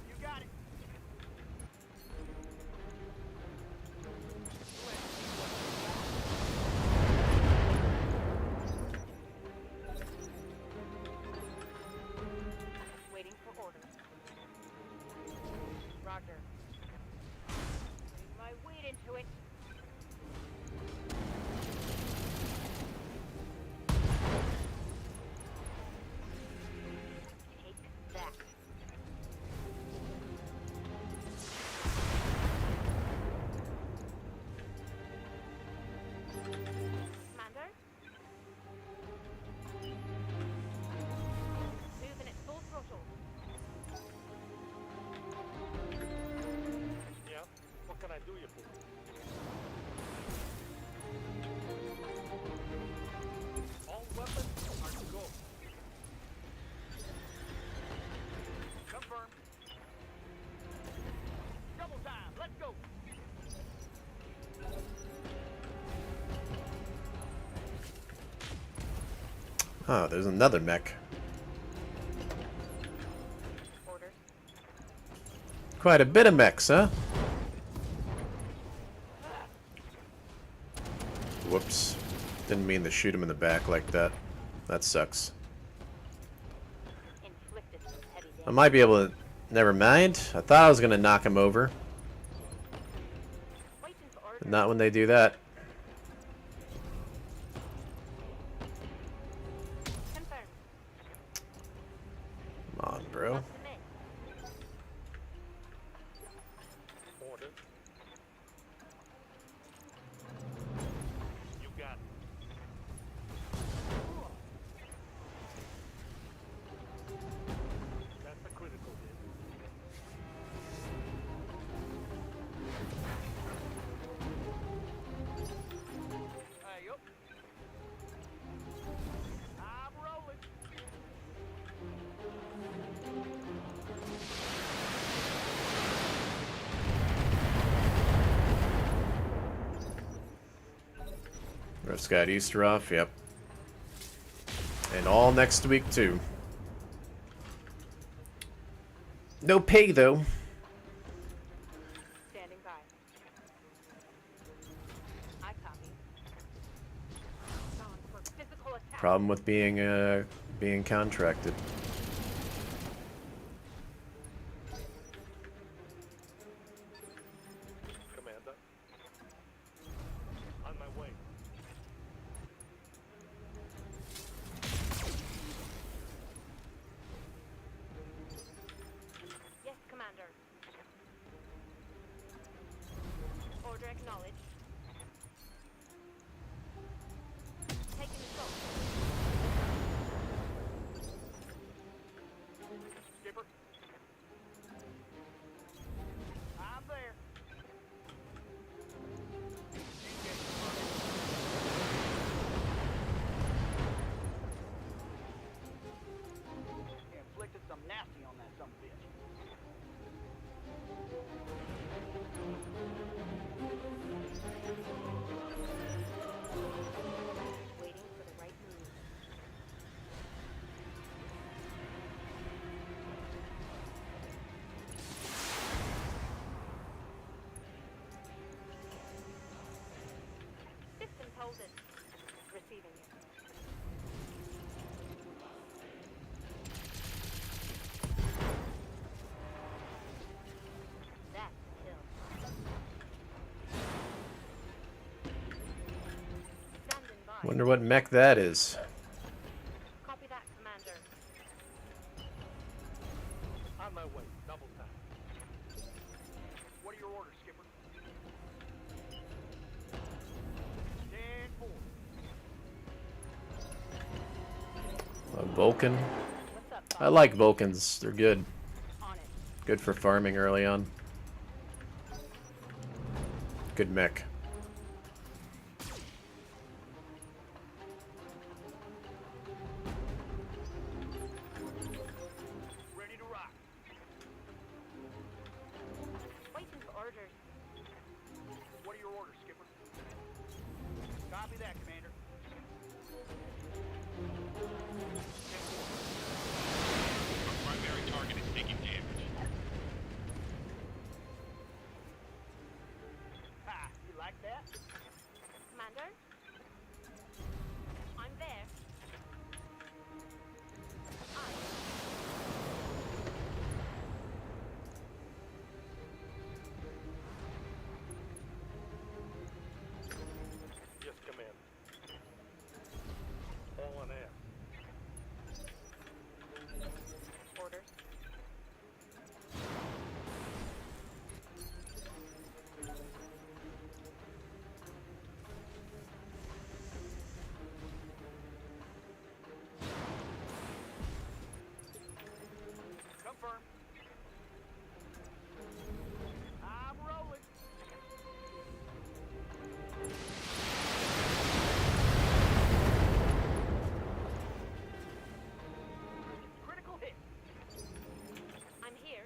S3: You got it.
S5: Waiting for orders. Roger. Putting my weight into it. Take that. Commander? Moving at full throttle.
S3: Yeah? What can I do you for? All weapons are to go. Confirmed. Double time. Let's go.
S1: Oh, there's another mech.
S5: Orders.
S1: Quite a bit of mechs, huh? Whoops. Didn't mean to shoot him in the back like that. That sucks.
S5: Inflicted some heavy
S1: I
S5: damage.
S1: might be able to... Never mind. I thought I was going to knock him over.
S5: Waiting for orders.
S1: But not when they do that.
S5: Confirmed.
S1: Come on, bro.
S5: Up to me.
S3: Order. You got it. That's a critical hit. Hey, yo. I'm rolling.
S1: Rift's got East RuFF, yep. And all next week, too. No pay, though.
S5: Standing by. I copy. On for physical attack.
S1: Problem with being contracted.
S3: Commander. On my way.
S5: Yes, Commander. Order acknowledged. Taking assault.
S3: Skipper. I'm there. Inflicted some nasty on that some bitch.
S5: Waiting for the right move. Systems holding. Receiving it. That's a kill. Standing by.
S1: Wonder what mech that is.
S5: Copy that, Commander.
S3: On my way. Double time. What are your orders, Skipper? Stand forward.
S1: A Vulcan.
S5: What's up,
S1: I
S5: Bob?
S1: like Vulcans. They're good.
S5: On it.
S1: Good for farming early on. Good mech.
S3: Ready to rock.
S5: Waiting for orders.
S3: What are your orders, Skipper? Copy that, Commander.
S4: Our primary target is taking damage.
S3: Ha! You like that?
S5: Commander? I'm there.
S3: Yes, Commander. All on air.
S5: Orders.
S3: Confirm. I'm rolling. Critical hit.
S5: I'm here.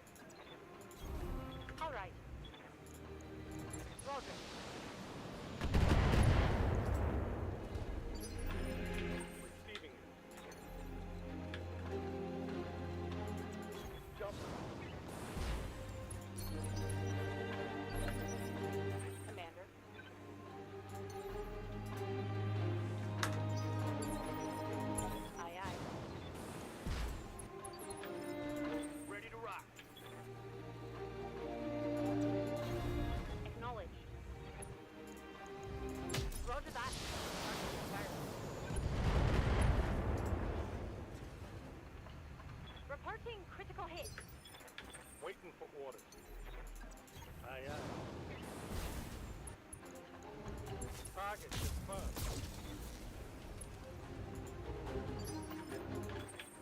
S5: All right. Roger.
S3: Receiving it. Jump.
S5: Commander. Aye, aye.
S3: Ready to rock.
S5: Acknowledged. Roger that. Reporting critical hit.
S3: Waiting for orders. Aye, aye. Target confirmed.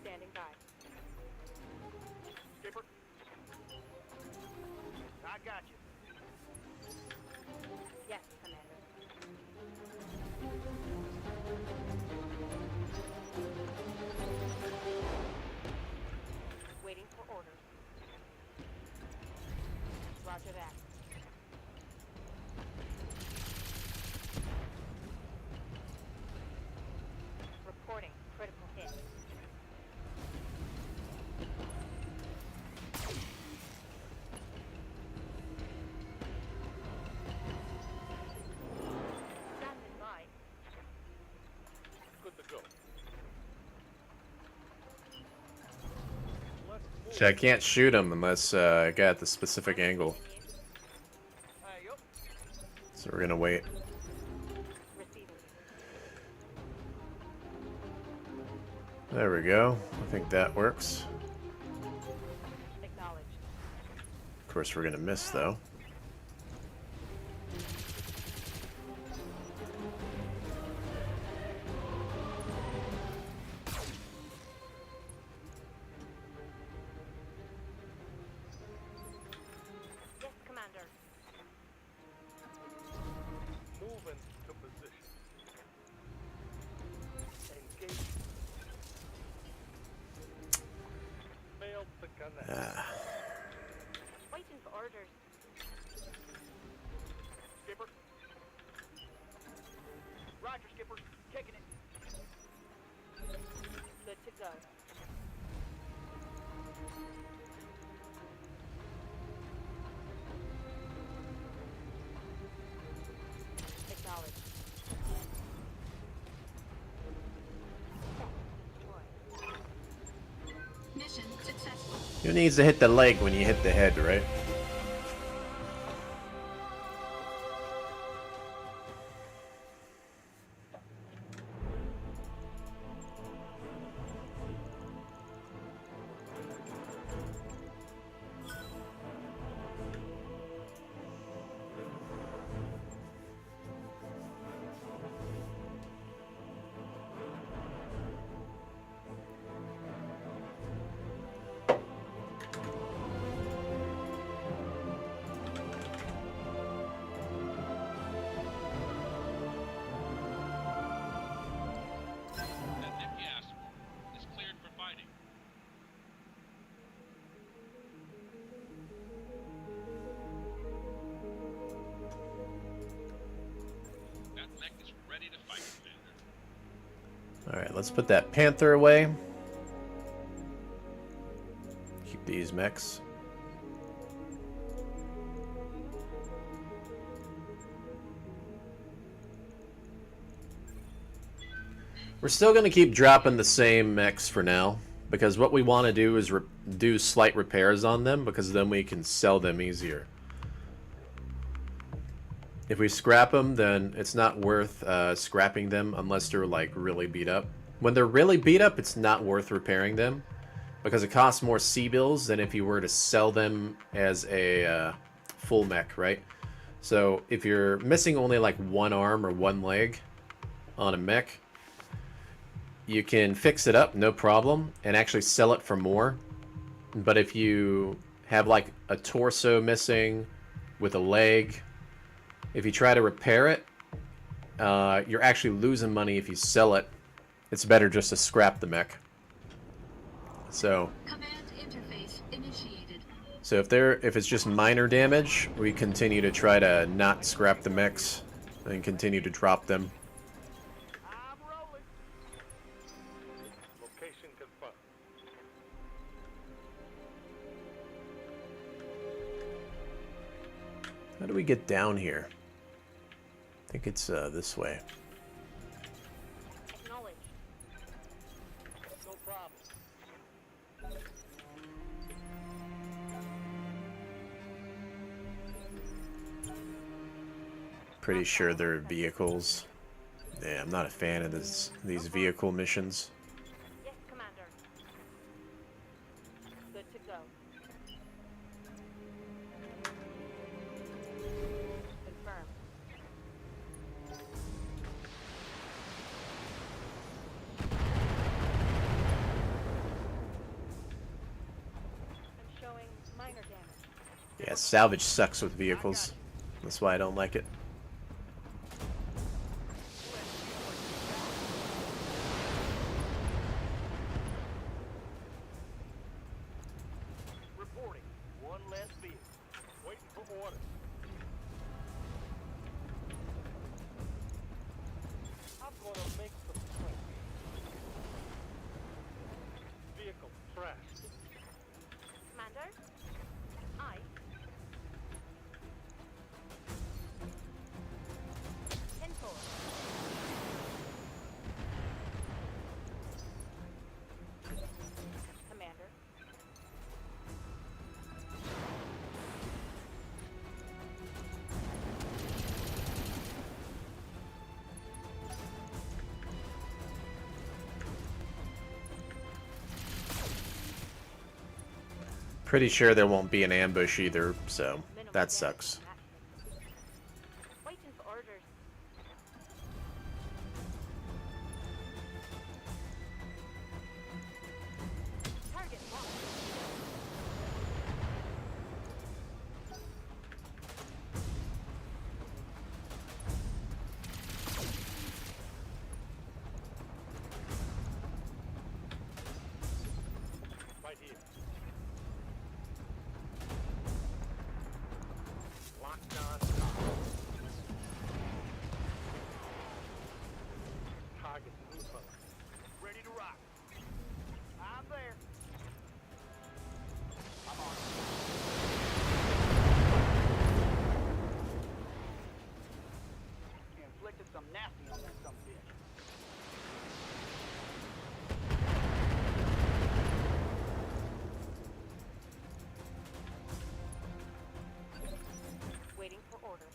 S5: Standing by.
S3: Skipper. I got you.
S5: Yes, Commander. Waiting for orders. Roger that.
S1: So I can't shoot him unless I got the specific angle.
S3: Yup.
S1: So we're gonna wait.
S5: Receiving.
S1: There we go. I think that works.
S5: Acknowledged.
S1: Of course, we're gonna miss though.
S5: Yes, Commander.
S3: Moving to position. Engage. Failed to connect.
S1: Ah.
S5: Waiting for orders.
S3: Skipper. Roger, Skipper. Taking it.
S5: Good to go. Acknowledged. Destroy.
S2: Mission successful.
S1: Who needs to hit the leg when you hit the head, right?
S4: That tip you asked for is cleared for fighting. That mech is ready to fight, Commander.
S1: Alright, let's put that Panther away. Keep these mechs. We're still going to keep dropping the same mechs for now, because what we want to do is do slight repairs on them, because then we can sell them easier. If we scrap them, then it's not worth scrapping them unless they're like really beat up. When they're really beat up, it's not worth repairing them, because it costs more C-bills than if you were to sell them as a full mech, right? So if you're missing only like one arm or one leg on a mech, you can fix it up, no problem, and actually sell it for more. But if you have like a torso missing with a leg, if you try to repair it, you're actually losing money if you sell it. It's better just to scrap the mech. So
S2: Command interface initiated.
S1: if it's just minor damage, we continue to try to not scrap the mechs and continue to drop them.
S3: I'm rolling. Location confirmed.
S1: How do we get down here? I think it's this way.
S5: Acknowledged.
S3: No problem.
S1: Pretty sure they're vehicles. Yeah, I'm not a fan of these vehicle missions.
S5: Yes, Commander. Good to go. Confirmed. I'm showing minor damage.
S1: Yeah, salvage sucks with vehicles. That's why I don't like it.
S3: Reporting. One less vehicle. Waiting for orders. I'm gonna make some sense. Vehicle trashed.
S5: Commander? I. 10-4. Commander?
S1: Pretty sure there won't be an ambush either, so
S5: Minimal
S1: that
S5: damage
S1: sucks.
S5: from that. Waiting for orders. Target locked.
S3: Right here. Locked on top. Target movement. Ready to rock. I'm there. I'm on. Inflicted some nasty on that some bitch.
S5: Waiting for order.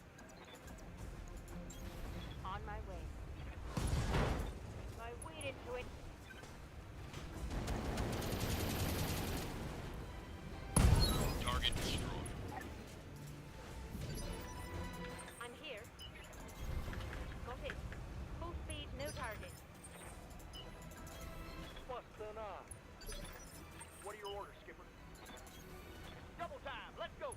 S5: On my way. My weight into it.
S4: Target destroyed.
S5: I'm here. Got it. Full speed, no target.
S3: Bustin' on. What are your orders, Skipper? Double time. Let's go.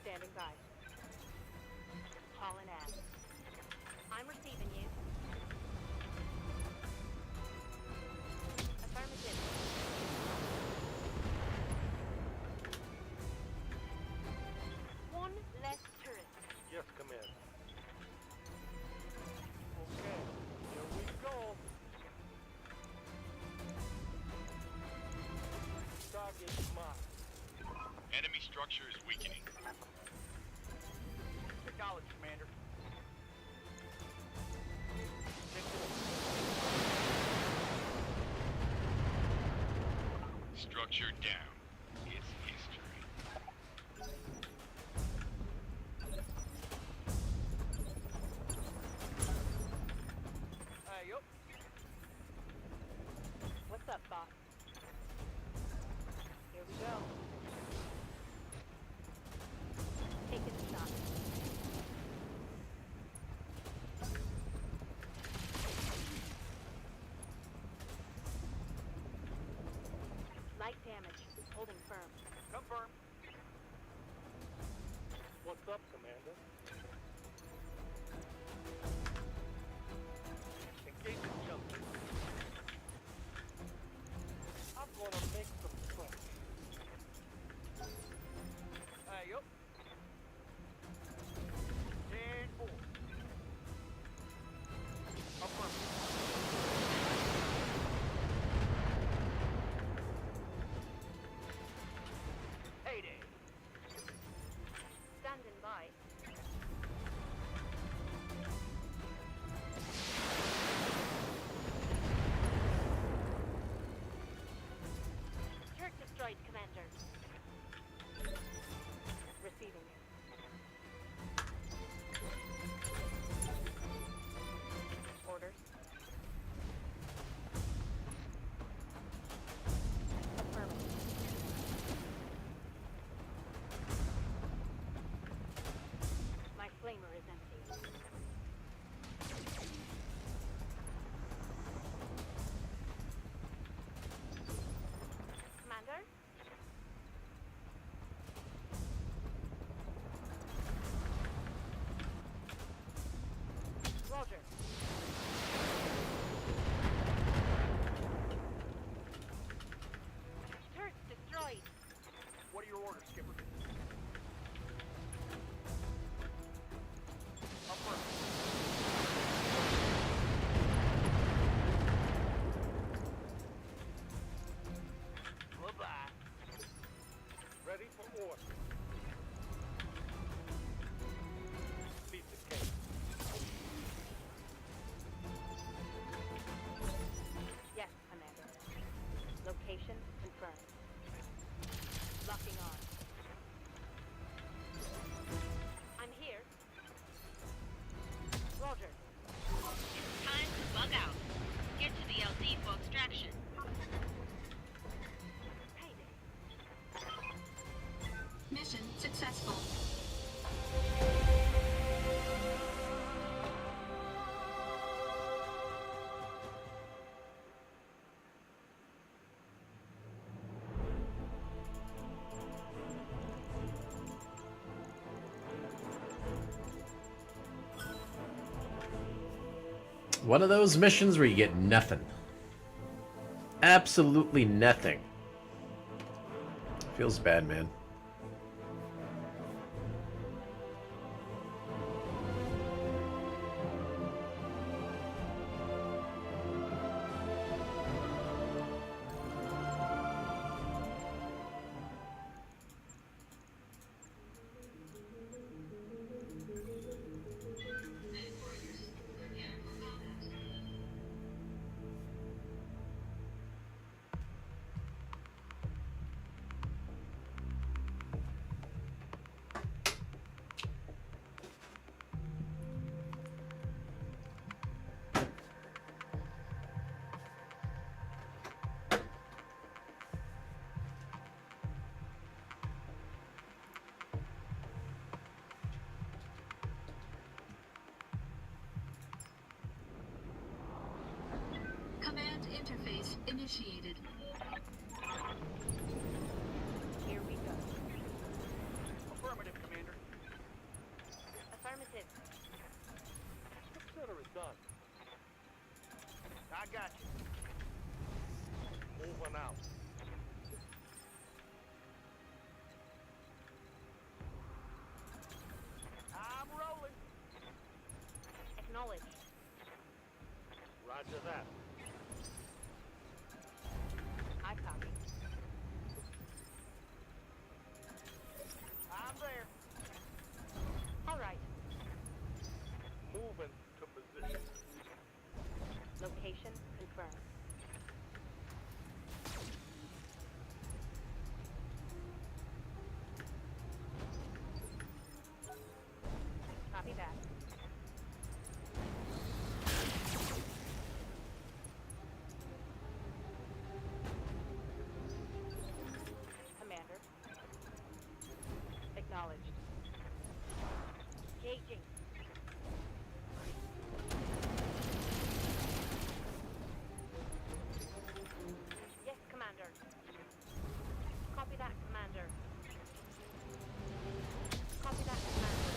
S5: Standing by. Hauling ass. I'm receiving you. Affirmative. One less turret.
S3: Yes, Commander. Okay, here we go. Target marked.
S4: Enemy structure is weakening.
S3: Acknowledge, Commander.
S4: Structure down. It's history.
S3: Hey, yup.
S5: What's up, boss? Here we go. Taking the shot. Light damage. Holding firm.
S3: Confirm. What's up, Commander? Engage the jump. I'm gonna make some sense. Hey, yup. 10-4. Affirmative. Heyday.
S5: Standing by. Turret destroyed, Commander. Receiving. Orders. Affirmative. My flamer is empty. Commander? Roger. Turret destroyed.
S3: What are your orders, Skipper? Affirmative. Goodbye. Ready for order. Beat the case.
S5: Yes, Commander. Location confirmed. Locking on. I'm here. Roger.
S6: Time to bug out. Get to the LZ for extraction.
S1: One of those missions where you get nothing. Absolutely nothing. Feels bad, man.
S2: Command interface initiated.
S5: Here we go.
S3: Affirmative, Commander.
S5: Affirmative.
S3: Consider it done. I got you. Moving out. I'm rolling.
S5: Acknowledged.
S3: Roger that.
S5: I copy.
S3: I'm there.
S5: All right.
S3: Moving to position.
S5: Location confirmed. Copy that. Commander. Acknowledged. Gauging. Yes, Commander. Copy that, Commander. Copy that, Commander.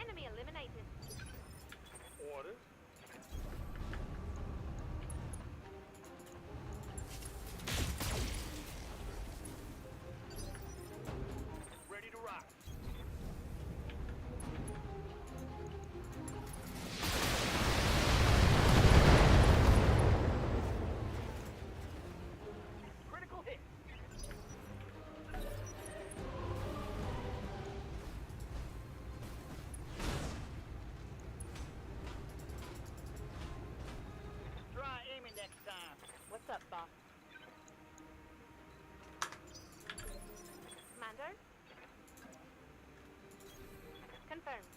S5: Enemy eliminated.
S3: Orders. Ready to rock. Critical hit. Try aiming next time.
S5: What's up, boss? Commander? Confirmed.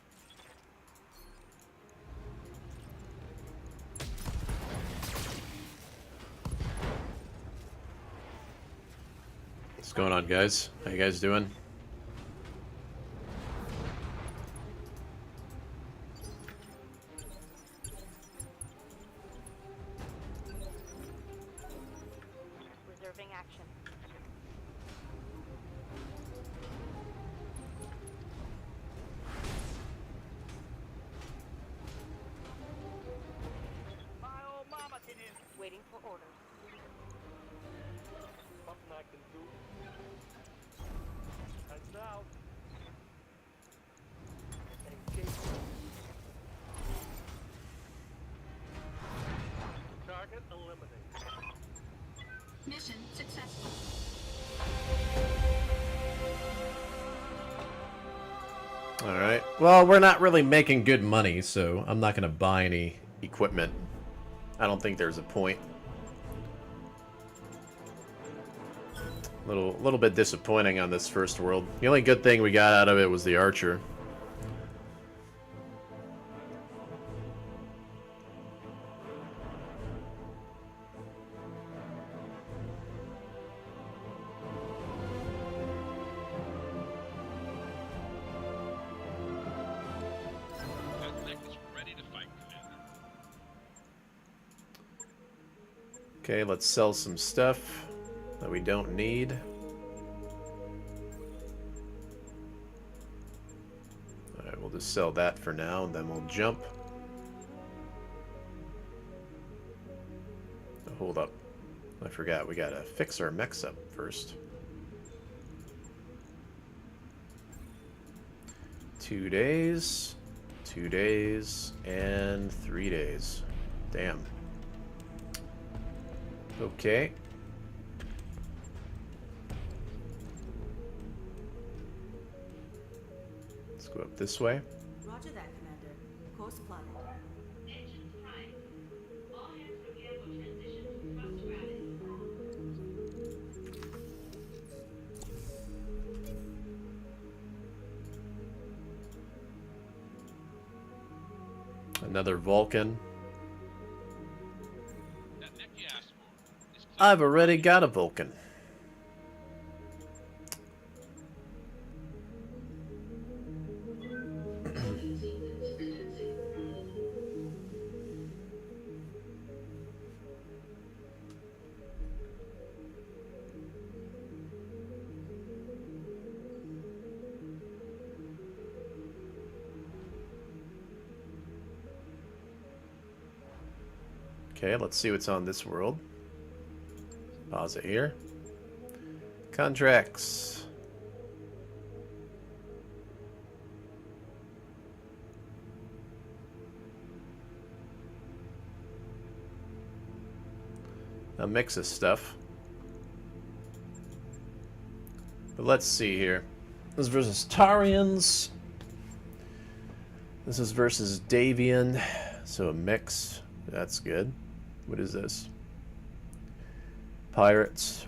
S1: What's going on, guys? How you guys doing?
S5: Reserving action.
S3: My old mama can in.
S5: Waiting for orders.
S3: Something I can do. Heads out. Engage. Target eliminated.
S2: Mission successful.
S1: Alright. Well, we're not really making good money, so I'm not going to buy any equipment. I don't think there's a point. Little bit disappointing on this first world. The only good thing we got out of it was the archer.
S4: That thing is ready to fight, Commander.
S1: Okay, let's sell some stuff that we don't need. Alright, we'll just sell that for now, and then we'll jump. Oh, hold up. I forgot, we gotta fix our mechs up first. 2 days, 2 days, and 3 days. Damn. Okay. Let's go up this way.
S7: Roger that, Commander. Course plotted.
S6: Engine prime. All hands from ambush transition to thrust gravity.
S1: Another Vulcan.
S4: That mech you asked for is clear.
S1: I've already got a Vulcan. Okay, let's see what's on this world. Pause it here. Contracts. A mix of stuff. But let's see here. This is versus Tarians. This is versus Davian. So a mix. That's good. What is this? Pirates.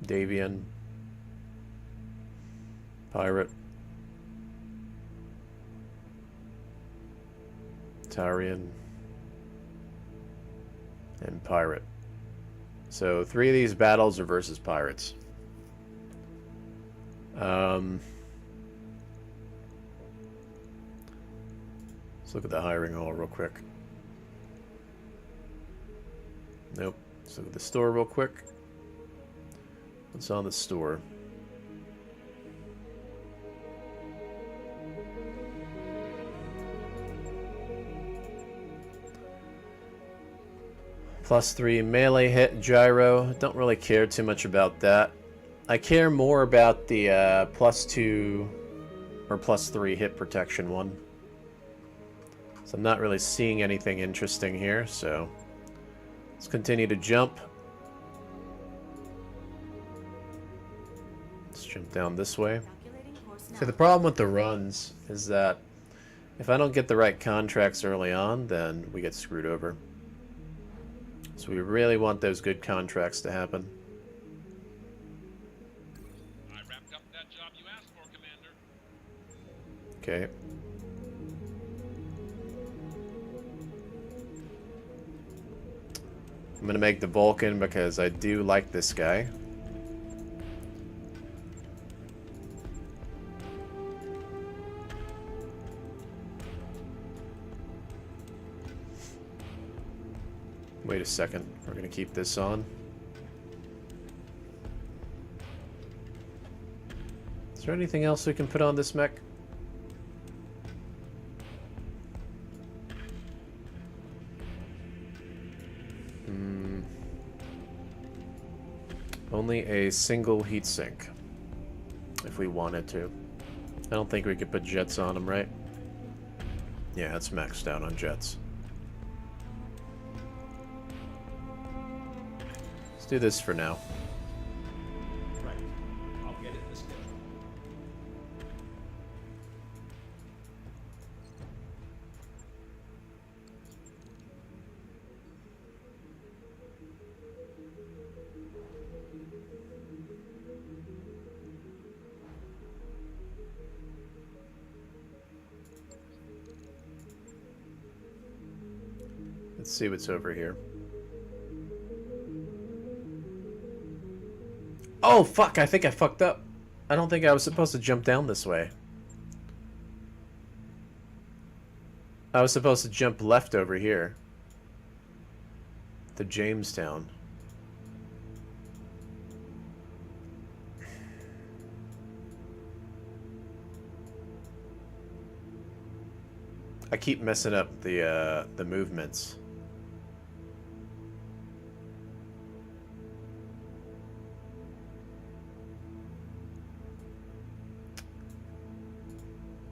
S1: Davian. Pirate. Tarian. And pirate. So 3 of these battles are versus pirates. Let's look at the hiring hall real quick. Nope. Let's look at the store real quick. What's on the store? +3 melee hit gyro. Don't really care too much about that. I care more about the +2 or +3 hit protection one. So I'm not really seeing anything interesting here, so let's continue to jump. Let's jump down this way.
S7: Calculating course now.
S1: So the problem with the runs is that if I don't get the right contracts early on, then we get screwed over. So we really want those good contracts to happen.
S4: I wrapped up that job you asked for, Commander.
S1: Okay. I'm gonna make the Vulcan because I do like this guy. Wait a second. We're gonna keep this on. Is there anything else we can put on this mech? Only a single heatsink, if we wanted to. I don't think we could put jets on them, right? Yeah, it's maxed out on jets. Let's do this for now.
S8: Right. I'll get it in the schedule.
S1: Let's see what's over here. Oh, fuck, I think I fucked up. I don't think I was supposed to jump down this way. I was supposed to jump left over here. To Jamestown. I keep messing up the movements.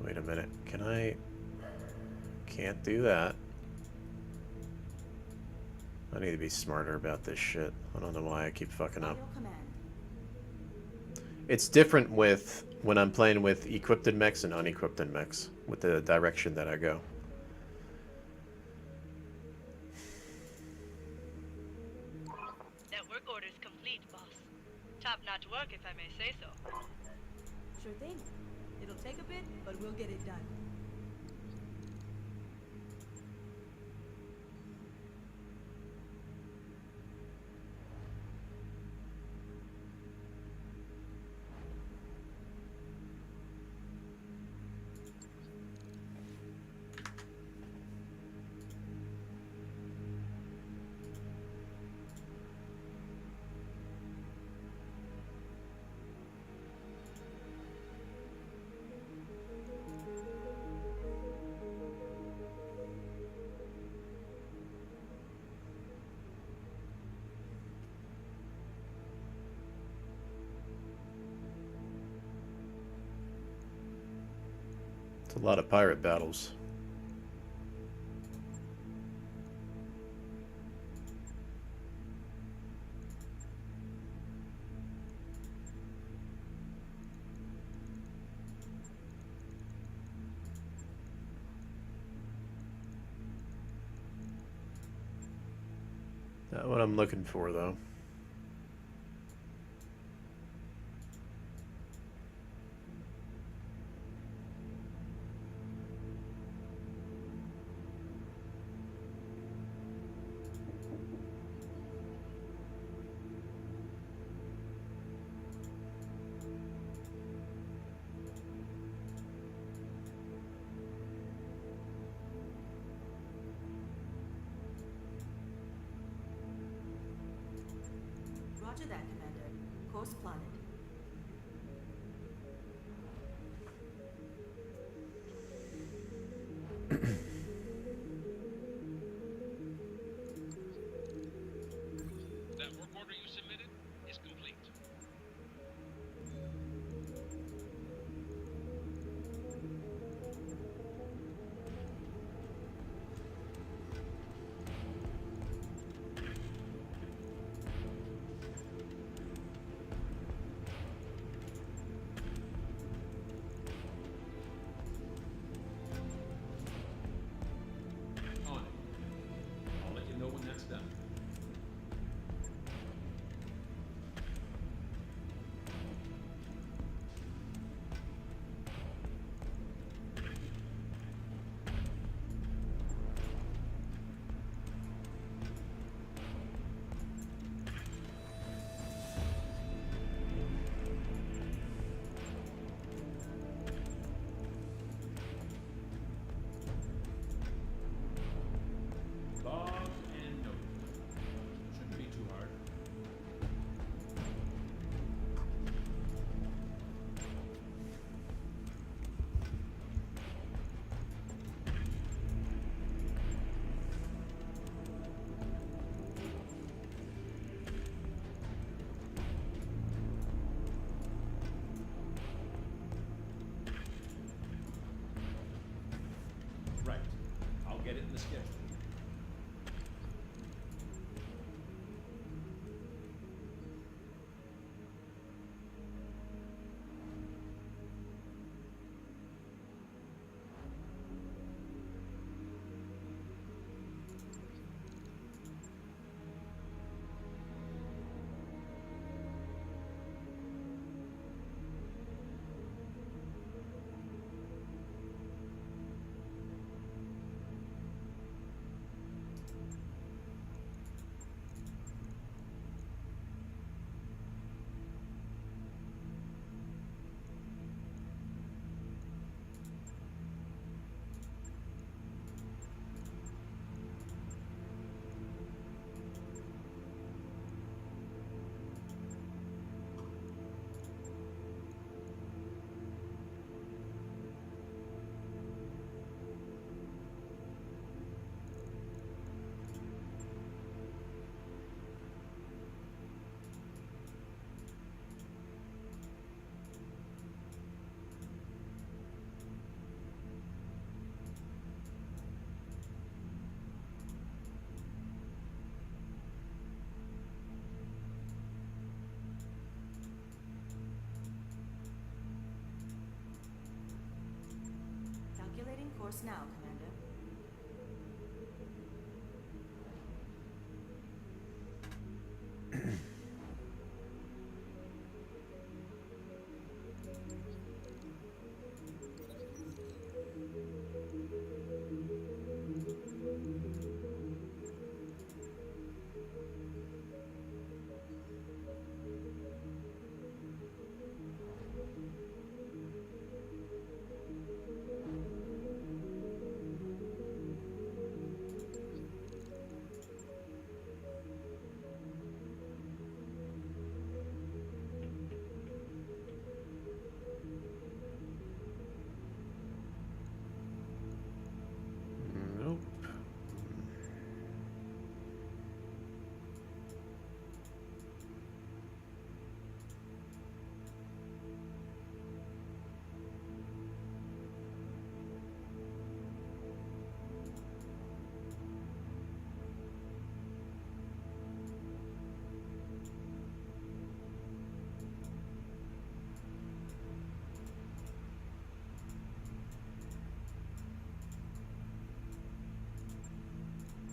S1: Wait a minute. Can I? Can't do that. I need to be smarter about this shit. I don't know why I keep fucking up.
S7: Your command.
S1: It's different with when I'm playing with equipped mechs and unequipped mechs with the direction that I go.
S9: Network orders complete, boss. Top-notch work, if I may say so.
S7: Sure thing. It'll take a bit, but we'll get it done.
S1: It's a lot of pirate battles. Not what I'm looking for, though.
S7: Roger that, Commander. Course plotted.
S4: That work order you submitted is complete.
S8: On it. I'll let you know when that's done. Log and note. Shouldn't be too hard. Right. I'll get it in the schedule.
S7: reports now, Commander.
S1: Nope.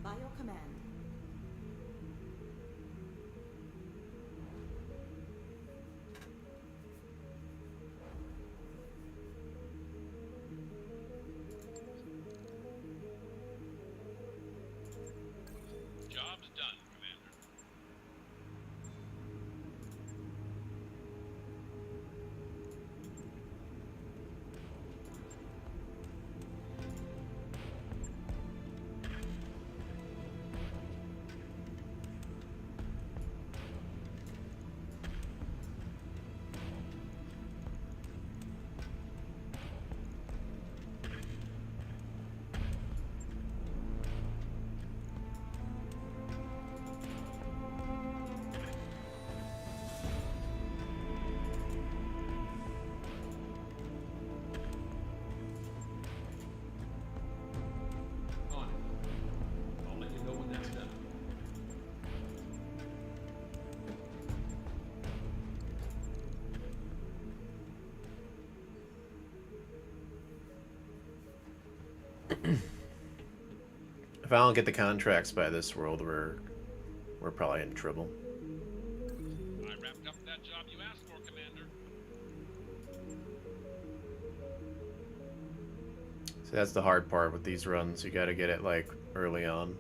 S7: By your command.
S4: Job's done, Commander.
S8: On it. I'll let you know when that's done.
S1: If I don't get the contracts by this world, we're probably in trouble.
S4: I wrapped up that job you asked for, Commander.
S1: So that's the hard part with these runs. You got to get it like early on.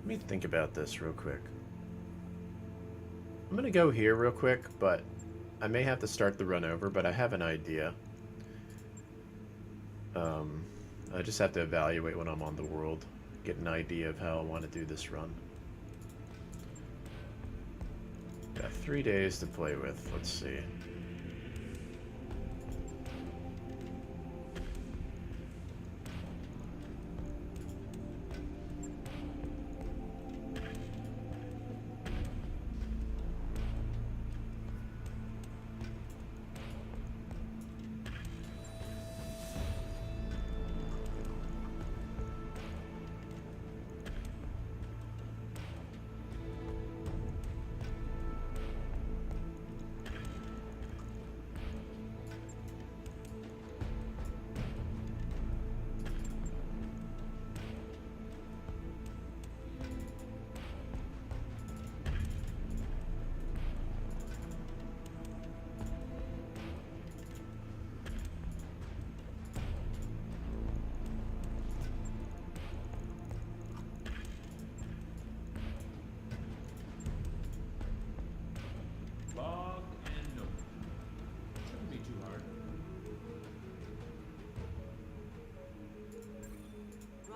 S1: Let me think about this real quick. I'm gonna go here real quick, but I may have to start the run over, but I have an idea. I just have to evaluate when I'm on the world, get an idea of how I want to do this run. Got 3 days to play with, let's see.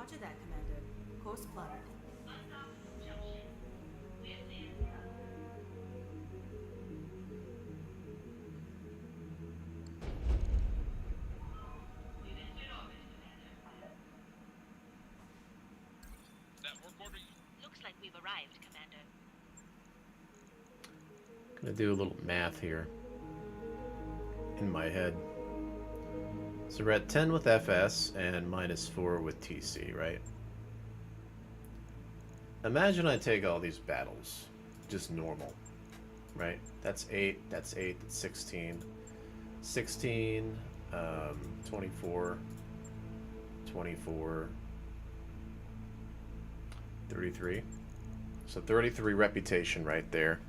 S7: Roger that, Commander. Course plotted.
S4: That work order you...
S9: Looks like we've arrived, Commander.
S1: Gonna do a little math here in my head. So we're at 10 with FS and -4 with TC, right? Imagine I take all these battles, just normal, right? That's 8, that's 8, that's 16. 16, 24, 24, 33. So 33 reputation right there.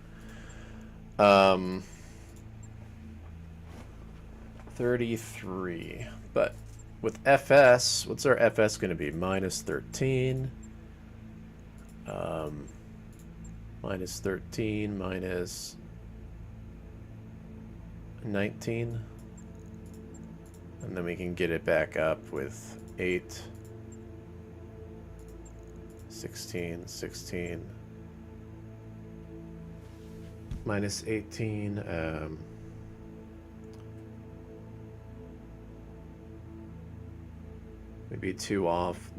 S1: 33. But with FS, what's our FS going to be? -13. -13 minus 19. And then we can get it back up with 8, 16, 16. Minus 18, we'd be 2 off.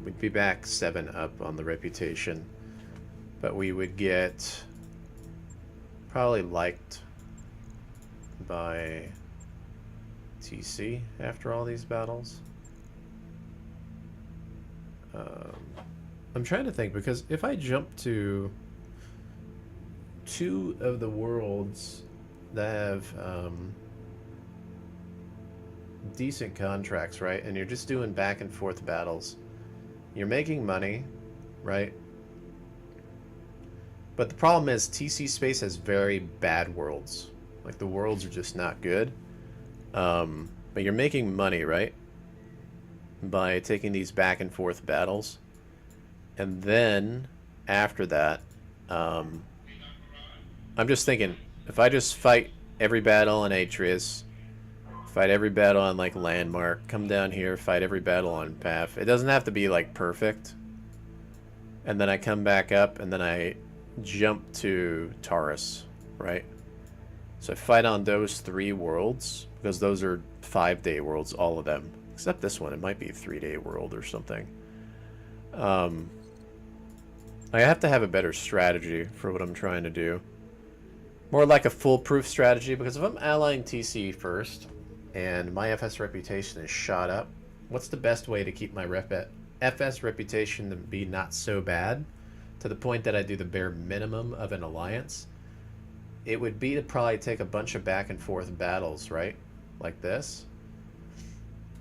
S1: We'd be back 7 up on the reputation, but we would get probably liked by TC after all these battles. I'm trying to think, because if I jump to 2 of the worlds that have decent contracts, right? And you're just doing back and forth battles. You're making money, right? But the problem is TC space has very bad worlds. Like, the worlds are just not good. But you're making money, right? By taking these back and forth battles. And then, after that, I'm just thinking, if I just fight every battle on Atreus, fight every battle on, like, Landmark, come down here, fight every battle on Path. It doesn't have to be, like, perfect. And then I come back up, and then I jump to Taurus, right? So I fight on those 3 worlds, because those are 5-day worlds, all of them. Except this one, it might be a 3-day world or something. I have to have a better strategy for what I'm trying to do. More like a foolproof strategy, because if I'm allying TC first, and my FS reputation is shot up, what's the best way to keep my FS reputation to be not so bad, to the point that I do the bare minimum of an alliance? It would be to probably take a bunch of back and forth battles, right? Like this.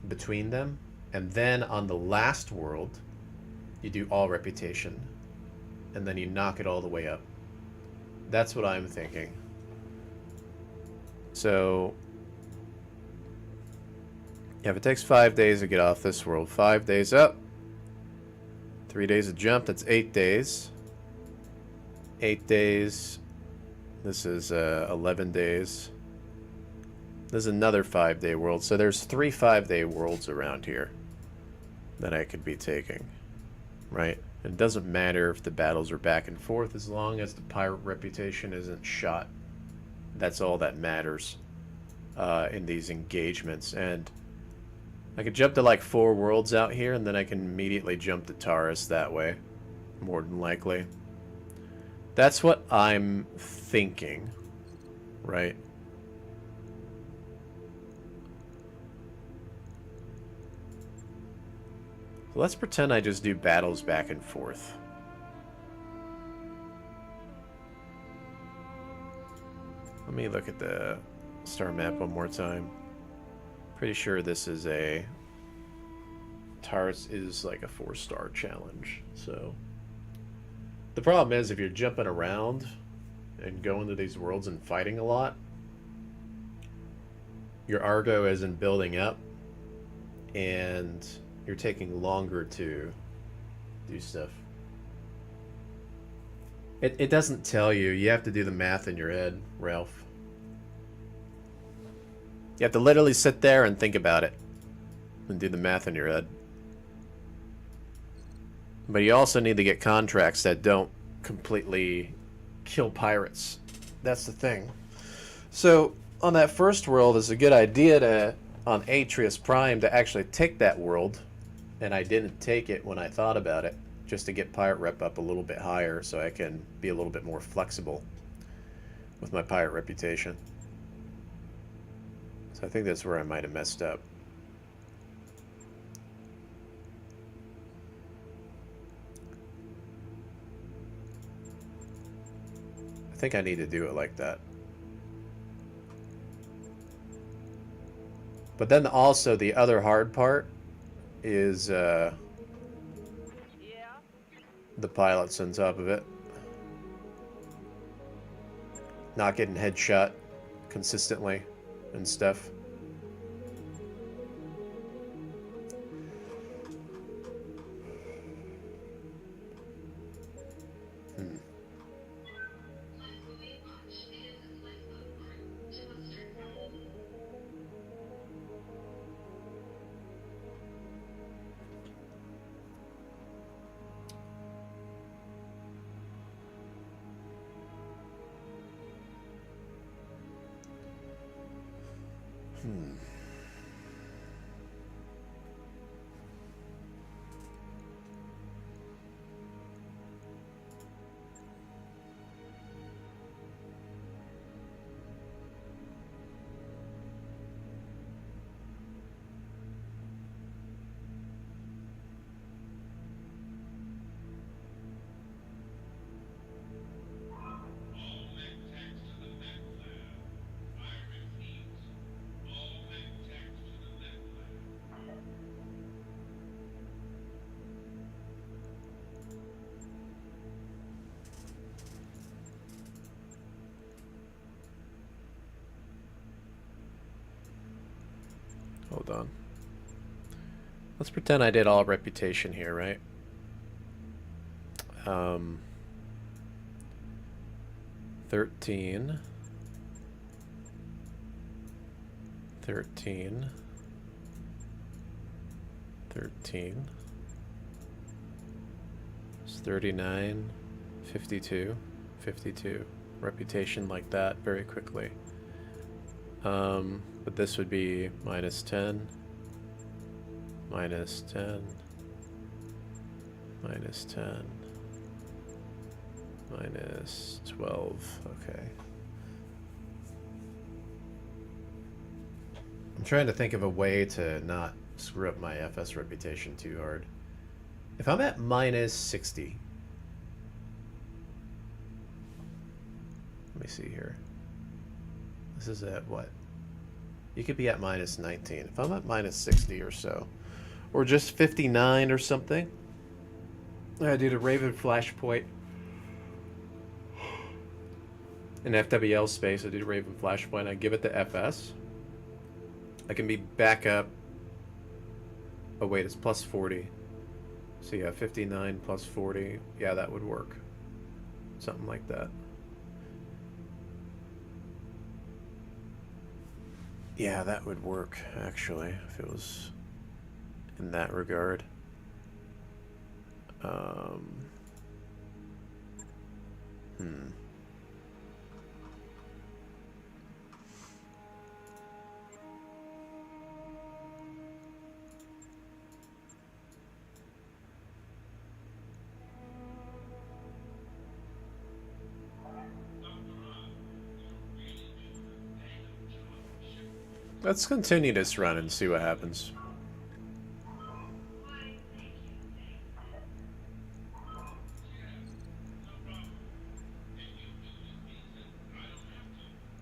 S1: Between them. And then on the last world, you do all reputation. And then you knock it all the way up. That's what I'm thinking. So, yeah, if it takes 5 days to get off this world, 5 days up, 3 days of jump, that's 8 days. 8 days. This is 11 days. This is another 5-day world. So there's 3 5-day worlds around here that I could be taking, right? It doesn't matter if the battles are back and forth, as long as the pirate reputation isn't shot. That's all that matters in these engagements. And I could jump to like 4 worlds out here, and then I can immediately jump to Taurus that way, more than likely. That's what I'm thinking, right? So let's pretend I just do battles back and forth. Let me look at the star map one more time. Pretty sure this is a... Taurus is like a 4-star challenge, so... The problem is, if you're jumping around and going to these worlds and fighting a lot, your Argo isn't building up, and you're taking longer to do stuff. It doesn't tell you. You have to do the math in your head, Ralph. You have to literally sit there and think about it and do the math in your head. But you also need to get contracts that don't completely kill pirates. That's the thing. So on that first world, it's a good idea to, on Atreus Prime, to actually take that world. And I didn't take it when I thought about it, just to get pirate rep up a little bit higher so I can be a little bit more flexible with my pirate reputation. So I think that's where I might have messed up. I think I need to do it like that. But then also the other hard part is
S3: Yeah?
S1: the pilots on top of it. Not getting headshot consistently and stuff. Hold on. Let's pretend I did all reputation here, right? 13. 13. 13. It's 39. 52. 52. Reputation like that very quickly. But this would be minus 10. Minus 10. Minus 10. Minus 12. Okay. I'm trying to think of a way to not screw up my FS reputation too hard. If I'm at minus 60. Let me see here. This is at what? You could be at minus 19. If I'm at minus 60 or so, or just 59 or something, I do the Raven Flashpoint. In FWL space, I do the Raven Flashpoint. I give it to FS. I can be back up. Oh wait, it's plus 40. So yeah, 59 plus 40. Yeah, that would work. Something like that. Yeah, that would work, actually, if it was in that regard. Let's continue this run and see what happens.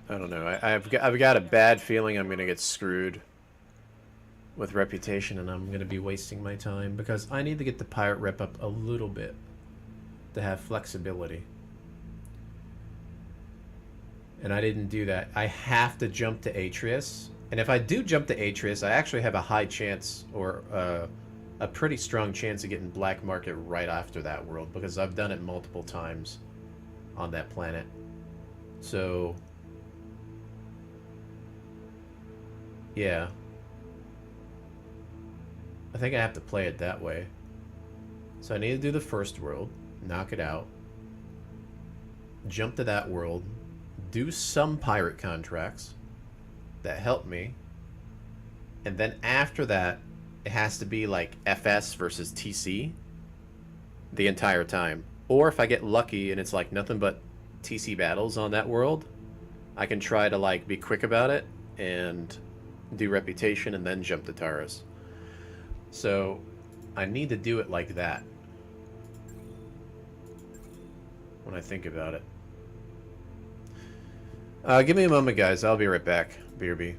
S1: I don't know. I've got a bad feeling I'm gonna get screwed with reputation, and I'm gonna be wasting my time because I need to get the pirate rep up a little bit to have flexibility. And I didn't do that. I have to jump to Atreus. And if I do jump to Atreus, I actually have a high chance, or a pretty strong chance of getting Black Market right after that world, because I've done it multiple times on that planet. So, yeah. I think I have to play it that way. So I need to do the first world, knock it out, jump to that world, do some pirate contracts that help me, and then after that, it has to be like FS versus TC the entire time. Or if I get lucky and it's like nothing but TC battles on that world, I can try to like be quick about it and do reputation and then jump to Taurus. So I need to do it like that when I think about it. Give me a moment, guys. I'll be right back. BRB.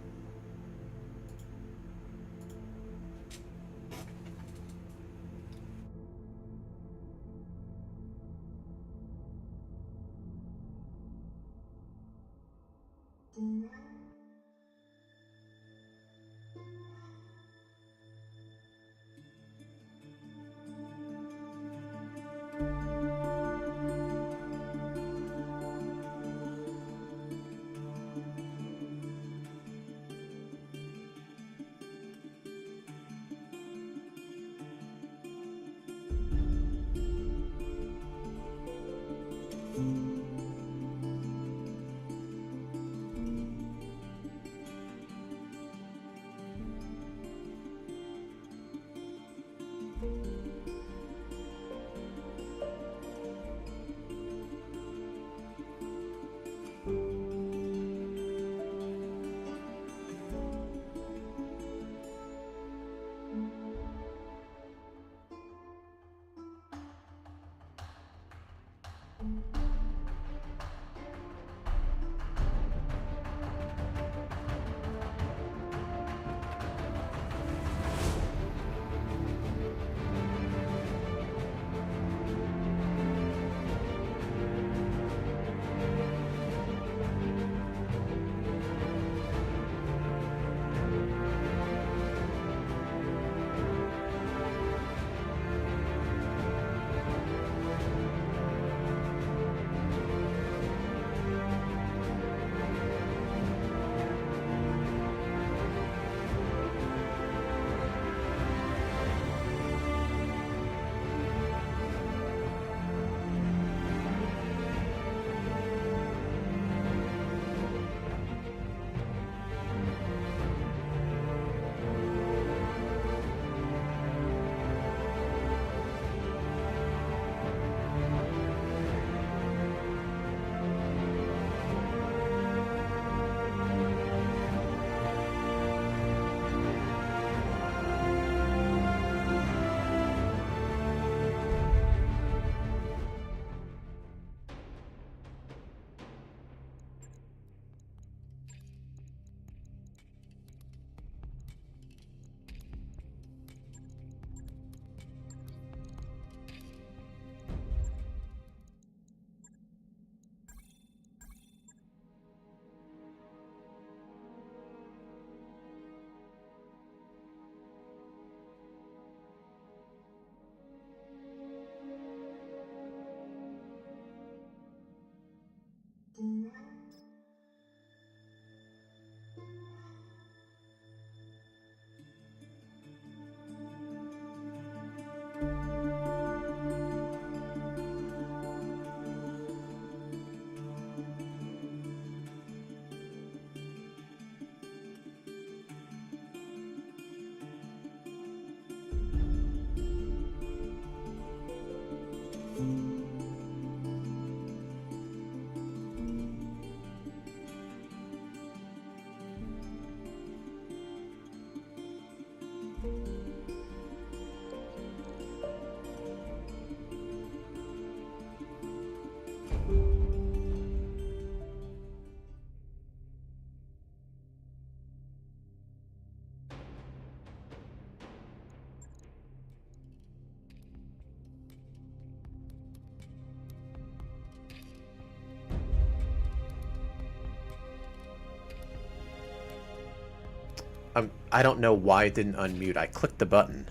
S1: I don't know why it didn't unmute. I clicked the button.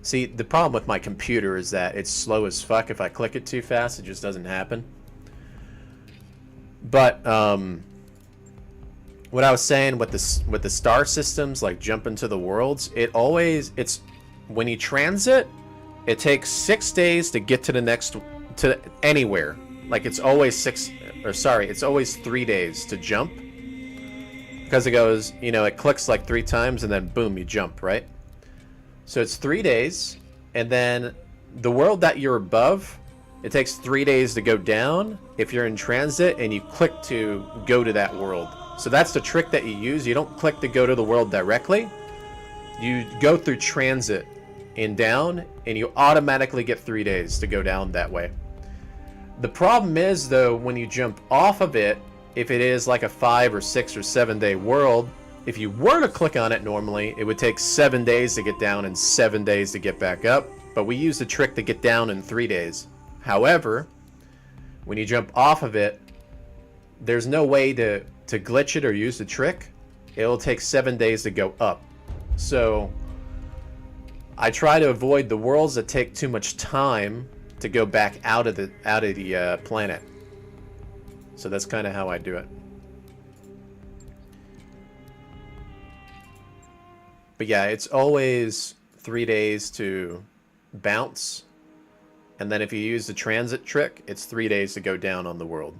S1: See, the problem with my computer is that it's slow as fuck. If I click it too fast, it just doesn't happen. But what I was saying with the star systems, like jumping to the worlds, it's when you transit, it takes 6 days to get to the next, to anywhere. Like it's always it's always 3 days to jump. Because it goes, you know, it clicks like 3 times and then boom, you jump, right? So it's 3 days, and then the world that you're above, it takes 3 days to go down if you're in transit and you click to go to that world. So that's the trick that you use. You don't click to go to the world directly. You go through transit and down, and you automatically get 3 days to go down that way. The problem is, though, when you jump off of it, if it is like a 5 or 6 or 7 day world, if you were to click on it normally, it would take 7 days to get down and 7 days to get back up. But we use the trick to get down in 3 days. However, when you jump off of it, there's no way to glitch it or use the trick. It'll take 7 days to go up. So I try to avoid the worlds that take too much time to go back out of the planet. So that's kind of how I do it. But yeah, it's always 3 days to bounce. And then if you use the transit trick, it's 3 days to go down on the world.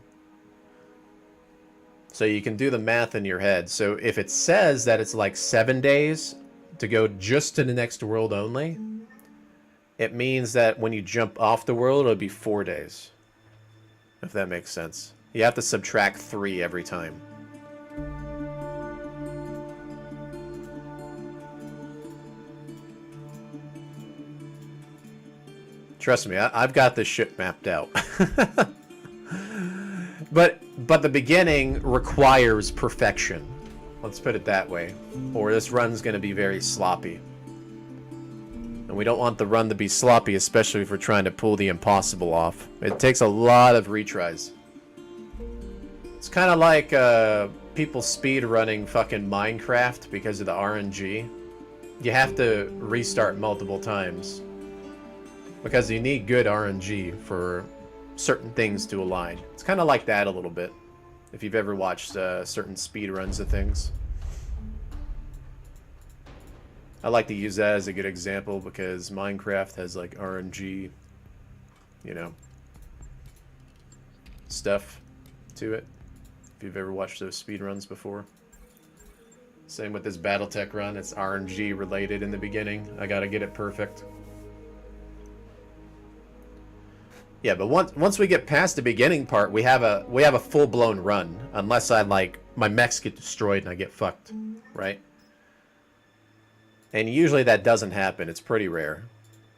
S1: So you can do the math in your head. So if it says that it's like 7 days to go just to the next world only, it means that when you jump off the world, it'll be 4 days. If that makes sense. You have to subtract 3 every time. Trust me, I've got this shit mapped out. But the beginning requires perfection. Let's put it that way. Or this run's going to be very sloppy. And we don't want the run to be sloppy, especially if we're trying to pull the impossible off. It takes a lot of retries. It's kind of like people speed running fucking Minecraft because of the RNG. You have to restart multiple times. Because you need good RNG for certain things to align. It's kind of like that a little bit. If you've ever watched certain speed runs of things. I like to use that as a good example because Minecraft has like RNG, you know, stuff to it. If you've ever watched those speed runs before. Same with this Battletech run. It's RNG related in the beginning. I gotta get it perfect. Yeah, but once we get past the beginning part, we have a full-blown run. Unless my mechs get destroyed and I get fucked, right? And usually that doesn't happen. It's pretty rare.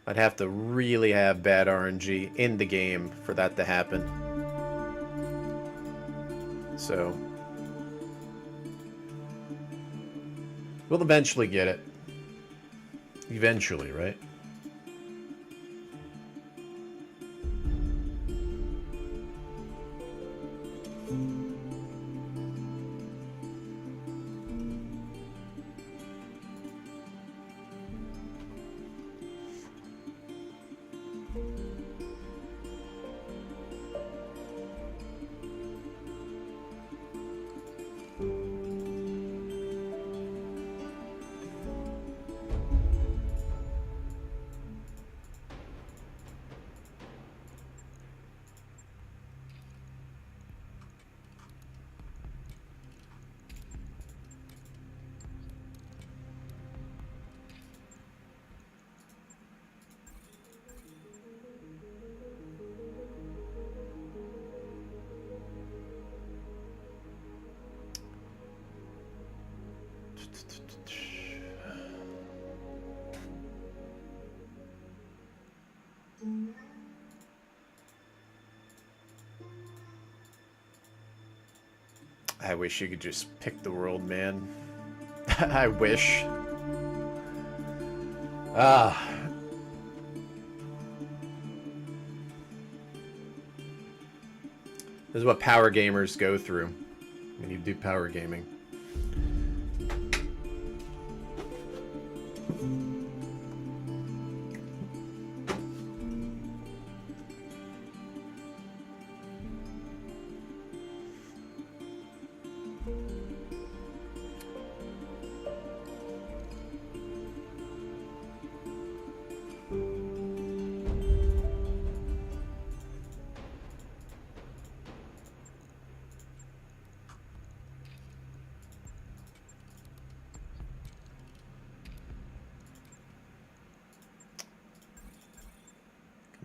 S1: I'd have to really have bad RNG in the game for that to happen. So we'll eventually get it. Eventually, right? I wish you could just pick the world, man. I wish. Ah. This is what power gamers go through when you do power gaming.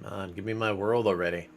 S1: Come on, give me my world already.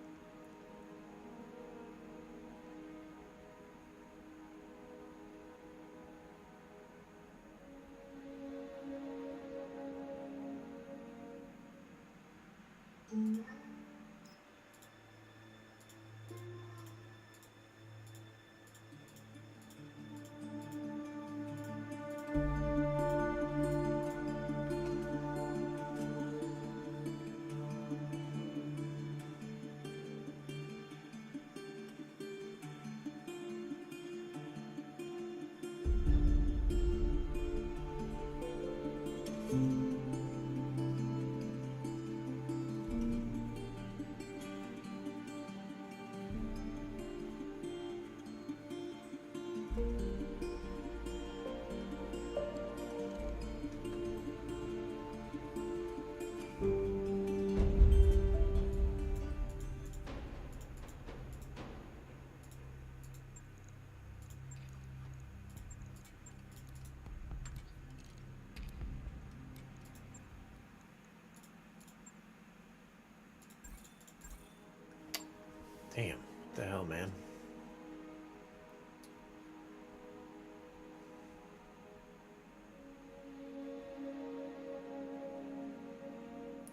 S1: Damn, what the hell, man?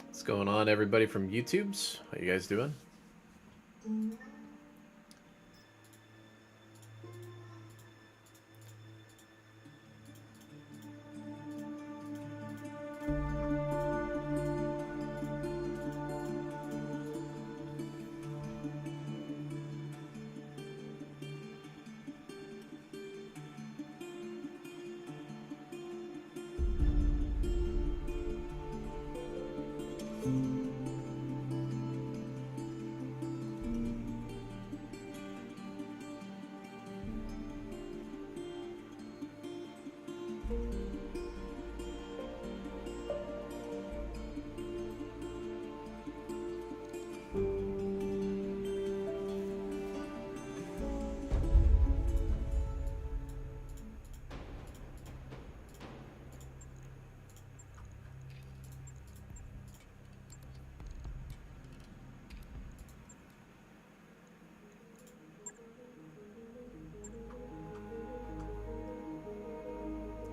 S1: What's going on, everybody from YouTube's? How you guys doing?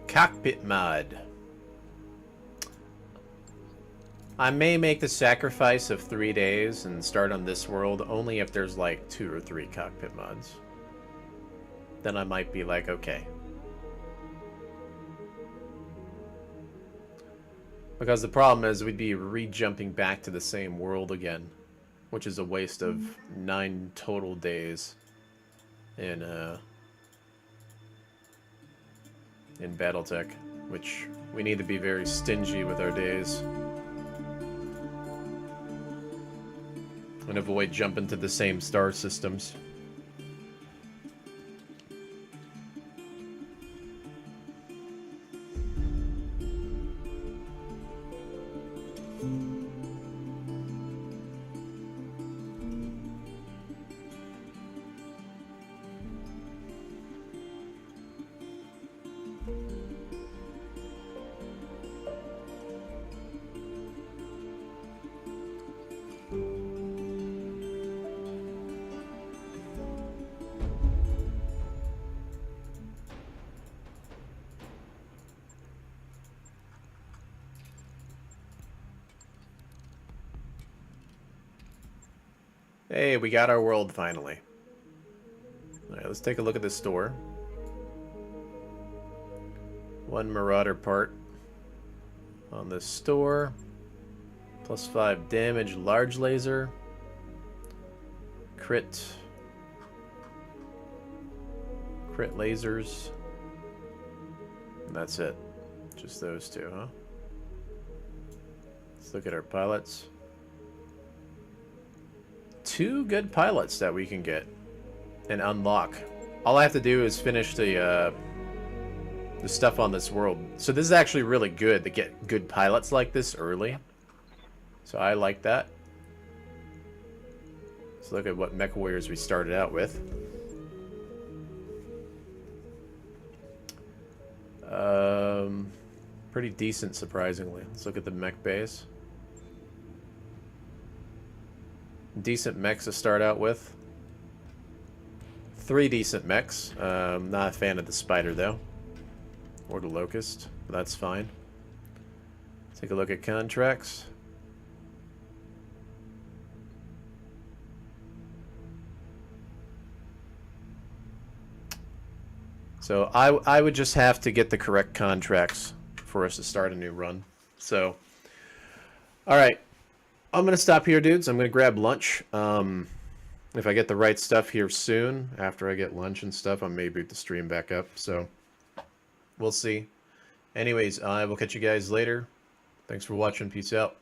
S1: Cockpit mod. I may make the sacrifice of 3 days and start on this world only if there's like 2 or 3 cockpit mods. Then I might be like, okay. Because the problem is we'd be re-jumping back to the same world again, which is a waste of 9 total days in BattleTech, which we need to be very stingy with our days and avoid jumping to the same star systems. Hey, we got our world finally. Alright, let's take a look at this store. 1 Marauder part on this store. +5 damage, large laser. Crit lasers. And that's it. Just those 2, huh? Let's look at our pilots. 2 good pilots that we can get and unlock. All I have to do is finish the stuff on this world. So this is actually really good to get good pilots like this early. So I like that. Let's look at what Mech Warriors we started out with. Pretty decent, surprisingly. Let's look at the mech base. decent mechs to start out with. 3 decent mechs. Not a fan of the spider though, or the locust. But that's fine. Take a look at contracts. So I would just have to get the correct contracts for us to start a new run. So, all right, I'm gonna stop here, dudes. I'm gonna grab lunch. If I get the right stuff here soon, after I get lunch and stuff, I may boot the stream back up. So, we'll see. Anyways, I will catch you guys later. Thanks for watching. Peace out.